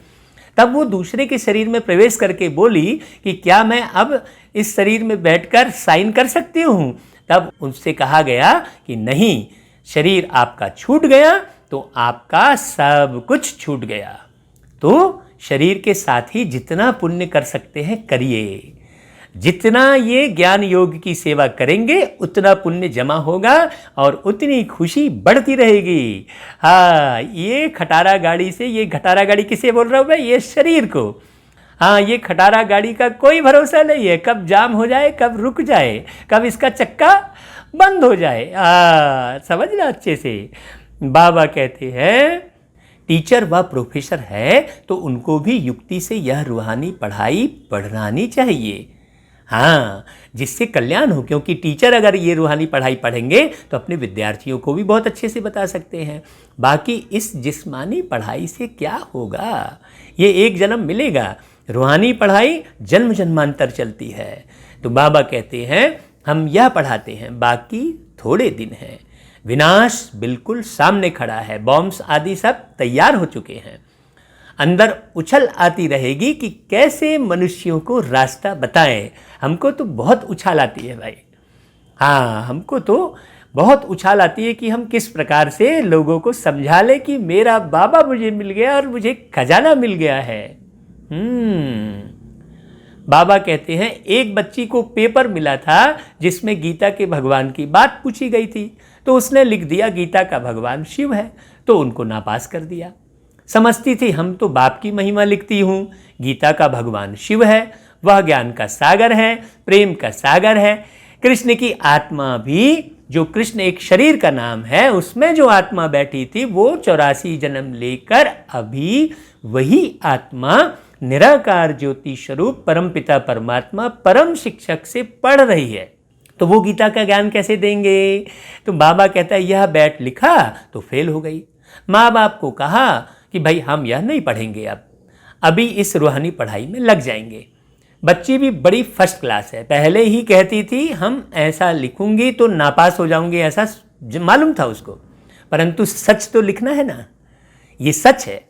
तब वो दूसरे के शरीर में प्रवेश करके बोली कि क्या मैं अब इस शरीर में बैठकर साइन कर सकती हूँ? तब उनसे कहा गया कि नहीं, शरीर आपका छूट गया तो आपका सब कुछ छूट गया। तो शरीर के साथ ही जितना पुण्य कर सकते हैं करिए। जितना ये ज्ञान योग की सेवा करेंगे उतना पुण्य जमा होगा और उतनी खुशी बढ़ती रहेगी। हाँ, ये खटारा गाड़ी से, ये खटारा गाड़ी किसे बोल रहा हूँ मैं? ये शरीर को। हाँ, ये खटारा गाड़ी का कोई भरोसा नहीं है, कब जाम हो जाए, कब रुक जाए, कब इसका चक्का बंद हो जाए। समझना अच्छे से। बाबा कहते हैं टीचर व प्रोफेसर है तो उनको भी युक्ति से यह रूहानी पढ़ाई पढ़ानी चाहिए। हाँ, जिससे कल्याण हो, क्योंकि टीचर अगर ये रूहानी पढ़ाई पढ़ेंगे तो अपने विद्यार्थियों को भी बहुत अच्छे से बता सकते हैं। बाकी इस जिस्मानी पढ़ाई से क्या होगा? ये एक जन्म मिलेगा, रूहानी पढ़ाई जन्म जन्मांतर चलती है। तो बाबा कहते हैं हम यह पढ़ाते हैं, बाकी थोड़े दिन हैं, विनाश बिल्कुल सामने खड़ा है, बॉम्ब्स आदि सब तैयार हो चुके हैं। अंदर उछल आती रहेगी कि कैसे मनुष्यों को रास्ता बताएं। हमको तो बहुत उछाल आती है भाई। हाँ, हमको तो बहुत उछाल आती है कि हम किस प्रकार से लोगों को समझा लें कि मेरा बाबा मुझे मिल गया और मुझे खजाना मिल गया है। बाबा कहते हैं एक बच्ची को पेपर मिला था जिसमें गीता के भगवान की बात पूछी गई थी, तो उसने लिख दिया गीता का भगवान शिव है, तो उनको नापास कर दिया। समझती थी हम तो बाप की महिमा लिखती हूँ, गीता का भगवान शिव है, वह ज्ञान का सागर है, प्रेम का सागर है। कृष्ण की आत्मा भी, जो कृष्ण एक शरीर का नाम है, उसमें जो आत्मा बैठी थी वो 84 जन्म लेकर अभी वही आत्मा निराकार ज्योति स्वरूप परमपिता परमात्मा परम शिक्षक से पढ़ रही है। तो वो गीता का ज्ञान कैसे देंगे? तो बाबा कहता है यह बैठ लिखा तो फेल हो गई। माँ बाप को कहा कि भाई हम यह नहीं पढ़ेंगे, अब अभी इस रूहानी पढ़ाई में लग जाएंगे। बच्ची भी बड़ी फर्स्ट क्लास है, पहले ही कहती थी हम ऐसा लिखूंगी तो नापास हो जाऊंगी, ऐसा मालूम था उसको। परंतु सच तो लिखना है ना, ये सच है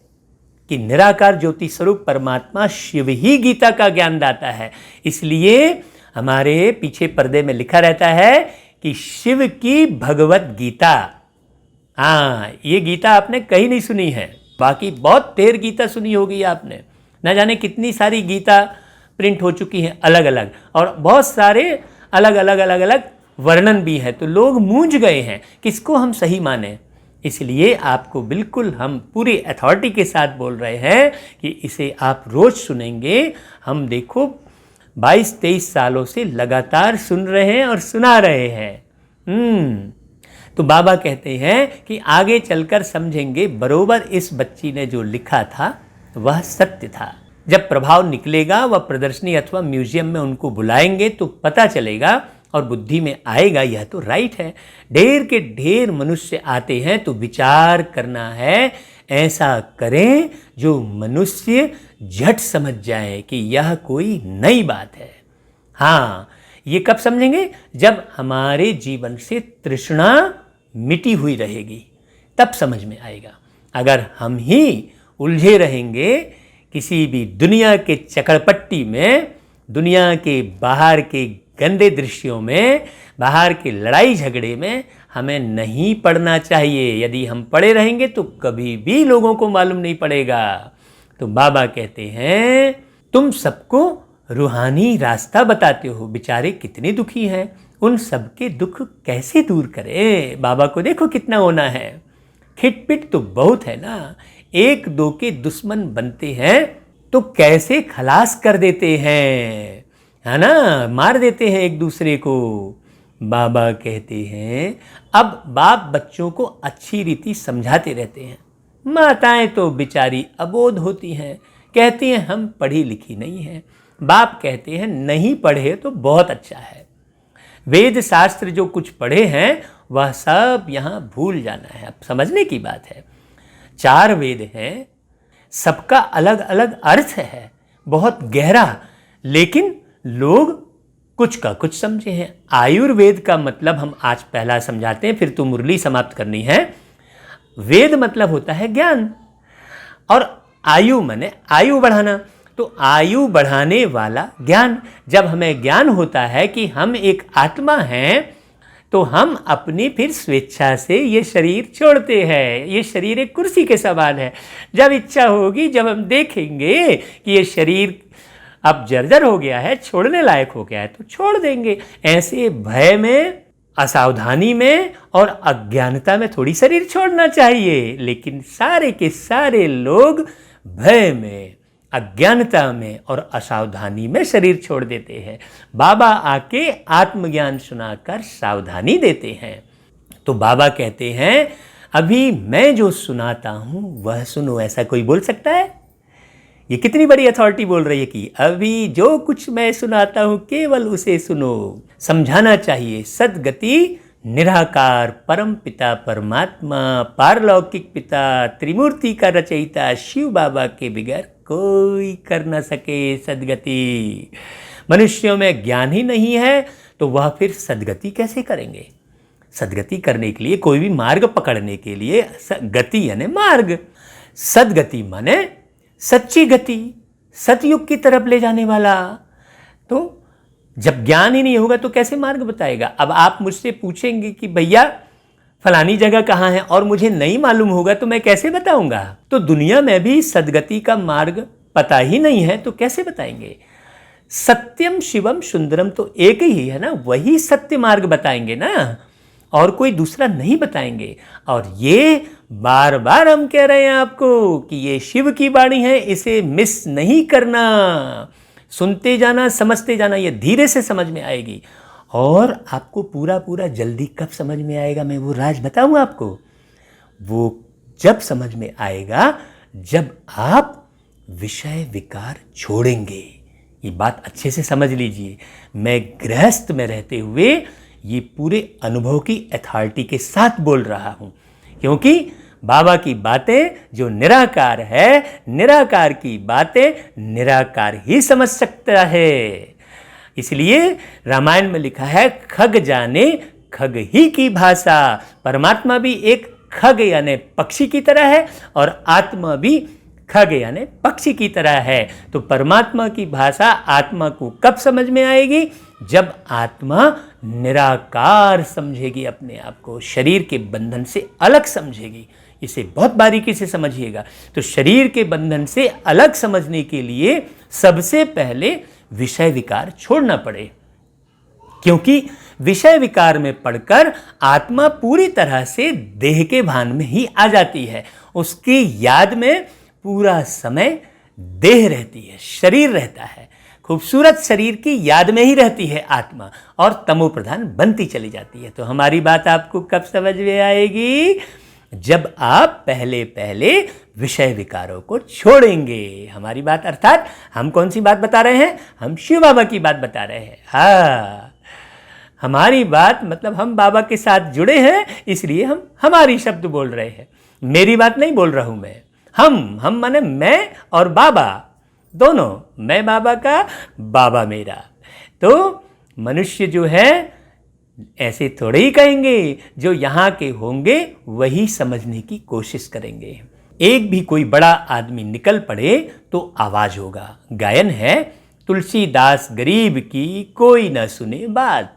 कि निराकार ज्योति स्वरूप परमात्मा शिव ही गीता का ज्ञान दाता है। इसलिए हमारे पीछे पर्दे में लिखा रहता है कि शिव की भगवत गीता। हाँ, ये गीता आपने कहीं नहीं सुनी है, बाकी बहुत ढेर गीता सुनी होगी आपने, न जाने कितनी सारी गीता प्रिंट हो चुकी हैं अलग अलग, और बहुत सारे अलग अलग वर्णन भी है। तो लोग मूंझ गए हैं किसको हम सही माने। इसलिए आपको बिल्कुल हम पूरी अथॉरिटी के साथ बोल रहे हैं कि इसे आप रोज़ सुनेंगे। हम देखो 22-23 सालों से लगातार सुन रहे हैं और सुना रहे हैं। तो बाबा कहते हैं कि आगे चलकर समझेंगे बरोबर इस बच्ची ने जो लिखा था वह सत्य था। जब प्रभाव निकलेगा वह प्रदर्शनी अथवा म्यूजियम में उनको बुलाएंगे तो पता चलेगा और बुद्धि में आएगा यह तो राइट है। ढेर के ढेर मनुष्य आते हैं तो विचार करना है, ऐसा करें जो मनुष्य झट समझ जाए कि यह कोई नई बात है। हाँ, ये कब समझेंगे? जब हमारे जीवन से तृष्णा मिटी हुई रहेगी, तब समझ में आएगा। अगर हम ही उलझे रहेंगे किसी भी दुनिया के चकरपट्टी में, दुनिया के बाहर के गंदे दृश्यों में, बाहर के लड़ाई झगड़े में, हमें नहीं पढ़ना चाहिए। यदि हम पढ़े रहेंगे तो कभी भी लोगों को मालूम नहीं पड़ेगा। तो बाबा कहते हैं तुम सबको रूहानी रास्ता बताते हो, बेचारे कितने दुखी हैं, उन सबके दुख कैसे दूर करें। बाबा को देखो कितना होना है, खिटपिट तो बहुत है ना। एक दो के दुश्मन बनते हैं तो कैसे खलास कर देते हैं, है ना, मार देते हैं एक दूसरे को। बाबा कहते हैं अब बाप बच्चों को अच्छी रीति समझाते रहते हैं। माताएं तो बेचारी अबोध होती हैं, कहती हैं हम पढ़ी लिखी नहीं हैं। बाप कहते हैं नहीं पढ़े तो बहुत अच्छा है, वेद शास्त्र जो कुछ पढ़े हैं वह सब यहाँ भूल जाना है। अब समझने की बात है, 4 वेद हैं, सबका अलग अलग अर्थ है, बहुत गहरा, लेकिन लोग कुछ का कुछ समझे हैं। आयुर्वेद का मतलब हम आज पहला समझाते हैं, फिर तो मुरली समाप्त करनी है। वेद मतलब होता है ज्ञान, और आयु माने आयु बढ़ाना, तो आयु बढ़ाने वाला ज्ञान। जब हमें ज्ञान होता है कि हम एक आत्मा हैं तो हम अपनी फिर स्वेच्छा से ये शरीर छोड़ते हैं। ये शरीर एक कुर्सी के समान है, जब इच्छा होगी, जब हम देखेंगे कि ये शरीर अब जर्जर हो गया है, छोड़ने लायक हो गया है तो छोड़ देंगे। ऐसे भय में, असावधानी में और अज्ञानता में थोड़ी शरीर छोड़ना चाहिए, लेकिन सारे के सारे लोग भय में, अज्ञानता में और असावधानी में शरीर छोड़ देते हैं। बाबा आके आत्मज्ञान सुनाकर सावधानी देते हैं। तो बाबा कहते हैं अभी मैं जो सुनाता हूं वह सुनो। ऐसा कोई बोल सकता है? ये कितनी बड़ी अथॉरिटी बोल रही है कि अभी जो कुछ मैं सुनाता हूं केवल उसे सुनो। समझाना चाहिए सद्गति निराकार परम पिता परमात्मा, पारलौकिक पिता, त्रिमूर्ति का रचयिता शिव बाबा के बगैर कोई कर न सके सद्गति। मनुष्यों में ज्ञान ही नहीं है तो वह फिर सद्गति कैसे करेंगे? सद्गति करने के लिए, कोई भी मार्ग पकड़ने के लिए गति यानी मार्ग, सद्गति माने सच्ची गति, सतयुग की तरफ ले जाने वाला। तो जब ज्ञान ही नहीं होगा तो कैसे मार्ग बताएगा? अब आप मुझसे पूछेंगे कि भैया फलानी जगह कहाँ है और मुझे नहीं मालूम होगा तो मैं कैसे बताऊंगा? तो दुनिया में भी सद्गति का मार्ग पता ही नहीं है तो कैसे बताएंगे? सत्यम शिवम सुंदरम तो एक ही है ना, वही सत्य मार्ग बताएंगे ना, और कोई दूसरा नहीं बताएंगे। और ये बार बार हम कह रहे हैं आपको कि ये शिव की वाणी है, इसे मिस नहीं करना, सुनते जाना, समझते जाना। ये धीरे से समझ में आएगी और आपको पूरा पूरा जल्दी कब समझ में आएगा मैं वो राज बताऊं आपको। वो जब समझ में आएगा जब आप विषय विकार छोड़ेंगे। ये बात अच्छे से समझ लीजिए। मैं गृहस्थ में रहते हुए ये पूरे अनुभव की अथॉरिटी के साथ बोल रहा हूं, क्योंकि बाबा की बातें जो निराकार है, निराकार की बातें निराकार ही समझ सकता है। इसलिए रामायण में लिखा है खग जाने खग ही की भाषा। परमात्मा भी एक खग यानी पक्षी की तरह है और आत्मा भी खग यानी पक्षी की तरह है। तो परमात्मा की भाषा आत्मा को कब समझ में आएगी? जब आत्मा निराकार समझेगी अपने आप को, शरीर के बंधन से अलग समझेगी। इसे बहुत बारीकी से समझिएगा। तो शरीर के बंधन से अलग समझने के लिए सबसे पहले विषय विकार छोड़ना पड़े, क्योंकि विषय विकार में पड़कर आत्मा पूरी तरह से देह के भान में ही आ जाती है। उसकी याद में पूरा समय देह रहती है, शरीर रहता है, खूबसूरत शरीर की याद में ही रहती है आत्मा और तमो प्रधान बनती चली जाती है। तो हमारी बात आपको कब समझ में आएगी? जब आप पहले पहले विषय विकारों को छोड़ेंगे। हमारी बात अर्थात हम कौन सी बात बता रहे हैं? हम शिव बाबा की बात बता रहे हैं। हाँ, हमारी बात मतलब हम बाबा के साथ जुड़े हैं, इसलिए हम हमारी शब्द बोल रहे हैं। मेरी बात नहीं बोल रहा हूं मैं। हम माने मैं और बाबा दोनों, मैं बाबा का, बाबा मेरा। तो मनुष्य जो है ऐसे थोड़े ही कहेंगे, जो यहाँ के होंगे वही समझने की कोशिश करेंगे। एक भी कोई बड़ा आदमी निकल पड़े तो आवाज होगा। गायन है तुलसीदास गरीब की कोई न सुने बात।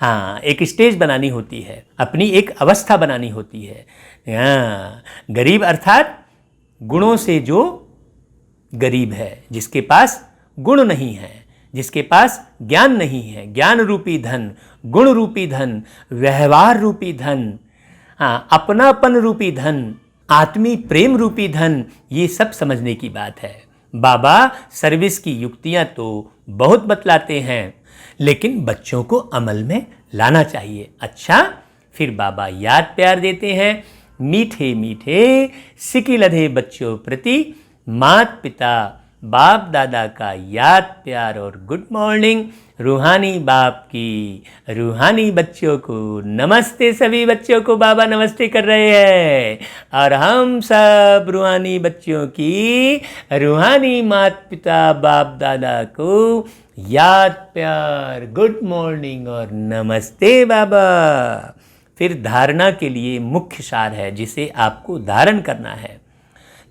हाँ, एक स्टेज बनानी होती है, अपनी एक अवस्था बनानी होती है। हाँ, गरीब अर्थात गुणों से जो गरीब है, जिसके पास गुण नहीं है, जिसके पास ज्ञान नहीं है, ज्ञान रूपी धन, गुण रूपी धन, व्यवहार रूपी धन, हाँ, अपनापन रूपी धन, आत्मी प्रेम रूपी धन, ये सब समझने की बात है। बाबा सर्विस की युक्तियां तो बहुत बतलाते हैं, लेकिन बच्चों को अमल में लाना चाहिए। अच्छा, फिर बाबा याद प्यार देते हैं, मीठे मीठे सिकी लधे बच्चों प्रति मात पिता बाप दादा का याद प्यार और गुड मॉर्निंग। रूहानी बाप की रूहानी बच्चों को नमस्ते। सभी बच्चों को बाबा नमस्ते कर रहे हैं और हम सब रूहानी बच्चों की रूहानी मात पिता बाप दादा को याद प्यार, गुड मॉर्निंग और नमस्ते बाबा। फिर धारणा के लिए मुख्य सार है जिसे आपको धारण करना है।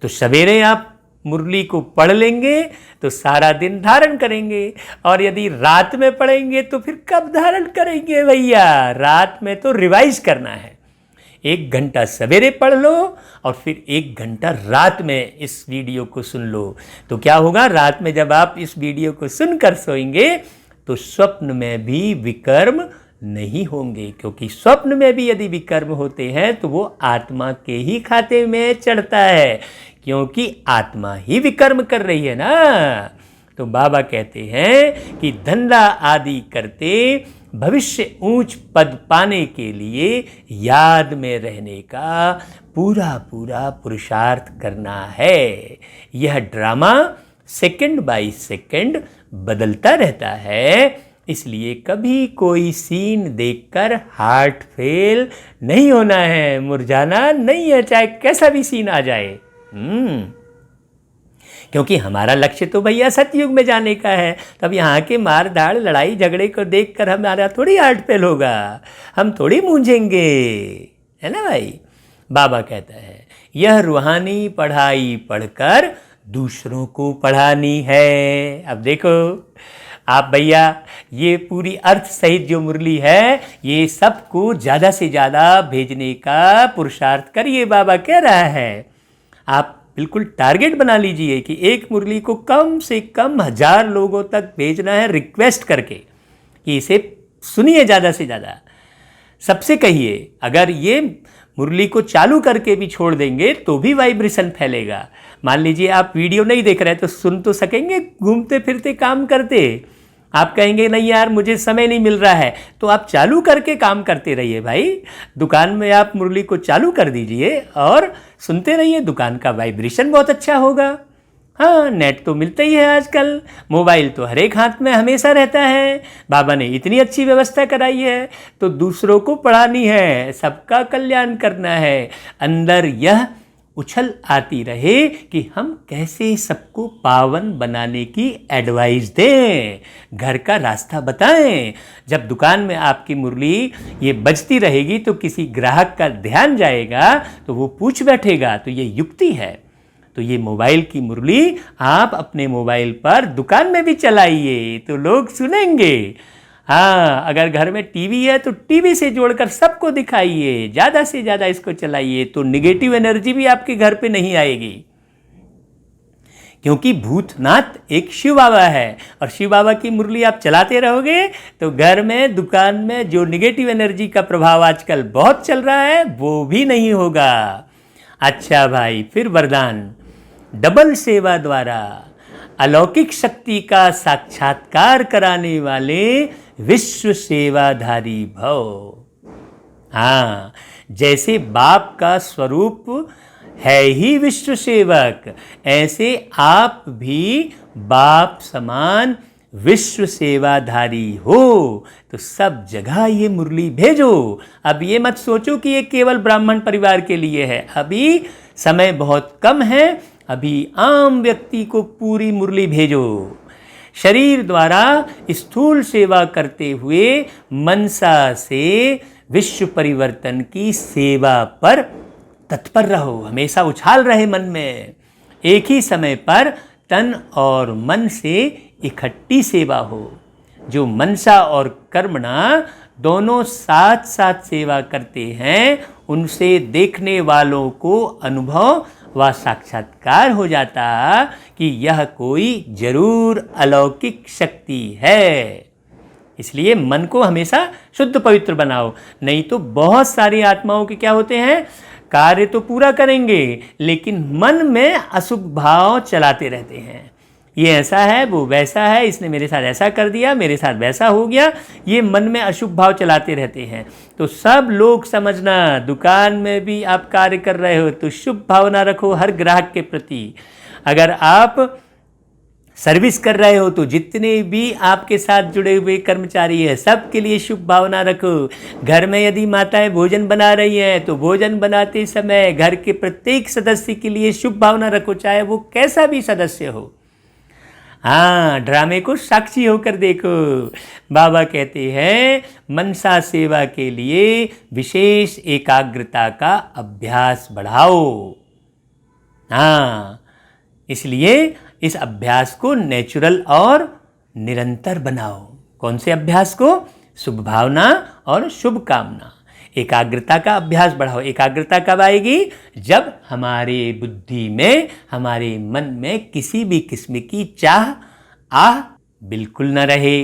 तो सवेरे आप मुरली को पढ़ लेंगे तो सारा दिन धारण करेंगे, और यदि रात में पढ़ेंगे तो फिर कब धारण करेंगे भैया? रात में तो रिवाइज करना है। 1 घंटा सवेरे पढ़ लो और फिर 1 घंटा रात में इस वीडियो को सुन लो। तो क्या होगा, रात में जब आप इस वीडियो को सुनकर सोएंगे तो स्वप्न में भी विकर्म नहीं होंगे, क्योंकि स्वप्न में भी यदि विकर्म होते हैं तो वो आत्मा के ही खाते में चढ़ता है, क्योंकि आत्मा ही विकर्म कर रही है ना। तो बाबा कहते हैं कि धंधा आदि करते भविष्य ऊंच पद पाने के लिए याद में रहने का पूरा पूरा पुरुषार्थ करना है। यह ड्रामा सेकंड बाय सेकंड बदलता रहता है, इसलिए कभी कोई सीन देखकर हार्ट फेल नहीं होना है, मुरझाना नहीं है, चाहे कैसा भी सीन आ जाए। क्योंकि हमारा लक्ष्य तो भैया सतयुग में जाने का है। तब यहाँ के मार धाड़ लड़ाई झगड़े को देखकर हमारा थोड़ी हार्ट फेल होगा, हम थोड़ी मूंझेंगे, है ना भाई। बाबा कहता है यह रूहानी पढ़ाई पढ़कर दूसरों को पढ़ानी है। अब देखो आप भैया, ये पूरी अर्थ सहित जो मुरली है ये सबको ज़्यादा से ज़्यादा भेजने का पुरुषार्थ करिए, बाबा कह रहा है। आप बिल्कुल टारगेट बना लीजिए कि एक मुरली को कम से कम 1000 लोगों तक भेजना है, रिक्वेस्ट करके कि इसे सुनिए ज़्यादा से ज़्यादा। सबसे कहिए, अगर ये मुरली को चालू करके भी छोड़ देंगे तो भी वाइब्रेशन फैलेगा। मान लीजिए आप वीडियो नहीं देख रहे तो सुन तो सकेंगे, घूमते फिरते काम करते। आप कहेंगे नहीं यार मुझे समय नहीं मिल रहा है, तो आप चालू करके काम करते रहिए भाई। दुकान में आप मुरली को चालू कर दीजिए और सुनते रहिए, दुकान का वाइब्रेशन बहुत अच्छा होगा। हाँ, नेट तो मिलता ही है आजकल, मोबाइल तो हर एक हाथ में हमेशा रहता है। बाबा ने इतनी अच्छी व्यवस्था कराई है, तो दूसरों को पढ़ानी है, सबका कल्याण करना है। अंदर यह उछल आती रहे कि हम कैसे सबको पावन बनाने की एडवाइस दें, घर का रास्ता बताएं। जब दुकान में आपकी मुरली ये बजती रहेगी तो किसी ग्राहक का ध्यान जाएगा तो वो पूछ बैठेगा, तो ये युक्ति है। तो ये मोबाइल की मुरली आप अपने मोबाइल पर दुकान में भी चलाइए तो लोग सुनेंगे। हाँ, अगर घर में टीवी है तो टीवी से जोड़कर सबको दिखाइए, ज़्यादा से ज़्यादा इसको चलाइए, तो निगेटिव एनर्जी भी आपके घर पे नहीं आएगी। क्योंकि भूतनाथ एक शिव बाबा है और शिव बाबा की मुरली आप चलाते रहोगे तो घर में, दुकान में जो निगेटिव एनर्जी का प्रभाव आजकल बहुत चल रहा है वो भी नहीं होगा। अच्छा भाई, फिर वरदान, डबल सेवा द्वारा अलौकिक शक्ति का साक्षात्कार कराने वाले विश्व सेवाधारी भव। हाँ, जैसे बाप का स्वरूप है ही विश्व सेवक, ऐसे आप भी बाप समान विश्व सेवाधारी हो। तो सब जगह ये मुरली भेजो। अब ये मत सोचो कि ये केवल ब्राह्मण परिवार के लिए है, अभी समय बहुत कम है, अभी आम व्यक्ति को पूरी मुरली भेजो। शरीर द्वारा स्थूल सेवा करते हुए मनसा से विश्व परिवर्तन की सेवा पर तत्पर रहो, हमेशा उछाल रहे मन में। एक ही समय पर तन और मन से इकट्ठी सेवा हो। जो मनसा और कर्मणा दोनों साथ साथ सेवा करते हैं, उनसे देखने वालों को अनुभव व साक्षात्कार हो जाता कि यह कोई जरूर अलौकिक शक्ति है। इसलिए मन को हमेशा शुद्ध पवित्र बनाओ, नहीं तो बहुत सारी आत्माओं के क्या होते हैं, कार्य तो पूरा करेंगे लेकिन मन में अशुभ भाव चलाते रहते हैं। ये ऐसा है, वो वैसा है, इसने मेरे साथ ऐसा कर दिया, मेरे साथ वैसा हो गया, ये मन में अशुभ भाव चलाते रहते हैं। तो सब लोग समझना, दुकान में भी आप कार्य कर रहे हो तो शुभ भावना रखो हर ग्राहक के प्रति। अगर आप सर्विस कर रहे हो तो जितने भी आपके साथ जुड़े हुए कर्मचारी हैं सबके लिए शुभ भावना रखो। घर में यदि माताएं भोजन बना रही हैं तो भोजन बनाते समय घर के प्रत्येक सदस्य के लिए शुभ भावना रखो, चाहे वो कैसा भी सदस्य हो। हाँ, ड्रामे को साक्षी होकर देखो। बाबा कहते हैं मनसा सेवा के लिए विशेष एकाग्रता का अभ्यास बढ़ाओ। हाँ, इसलिए इस अभ्यास को नेचुरल और निरंतर बनाओ। कौन से अभ्यास को? शुभ भावना और शुभ कामना। एकाग्रता का अभ्यास बढ़ाओ। एकाग्रता कब आएगी? जब हमारे बुद्धि में, हमारे मन में किसी भी किस्म की चाह बिल्कुल न रहे।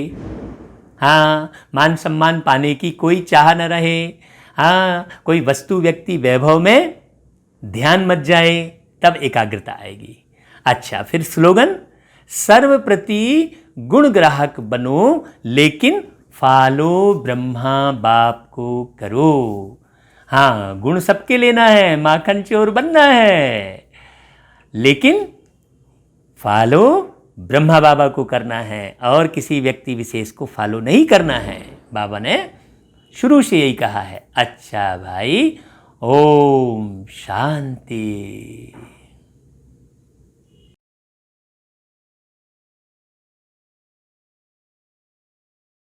हाँ, मान सम्मान पाने की कोई चाह न रहे। हाँ, कोई वस्तु व्यक्ति वैभव में ध्यान मत जाए, तब एकाग्रता आएगी। अच्छा, फिर स्लोगन, सर्वप्रति गुण ग्राहक बनो लेकिन फॉलो ब्रह्मा बाप को करो। हाँ, गुण सबके लेना है, माखन चोर बनना है, लेकिन फॉलो ब्रह्मा बाबा को करना है और किसी व्यक्ति विशेष को फॉलो नहीं करना है। बाबा ने शुरू से यही कहा है। अच्छा भाई, ओम शांति।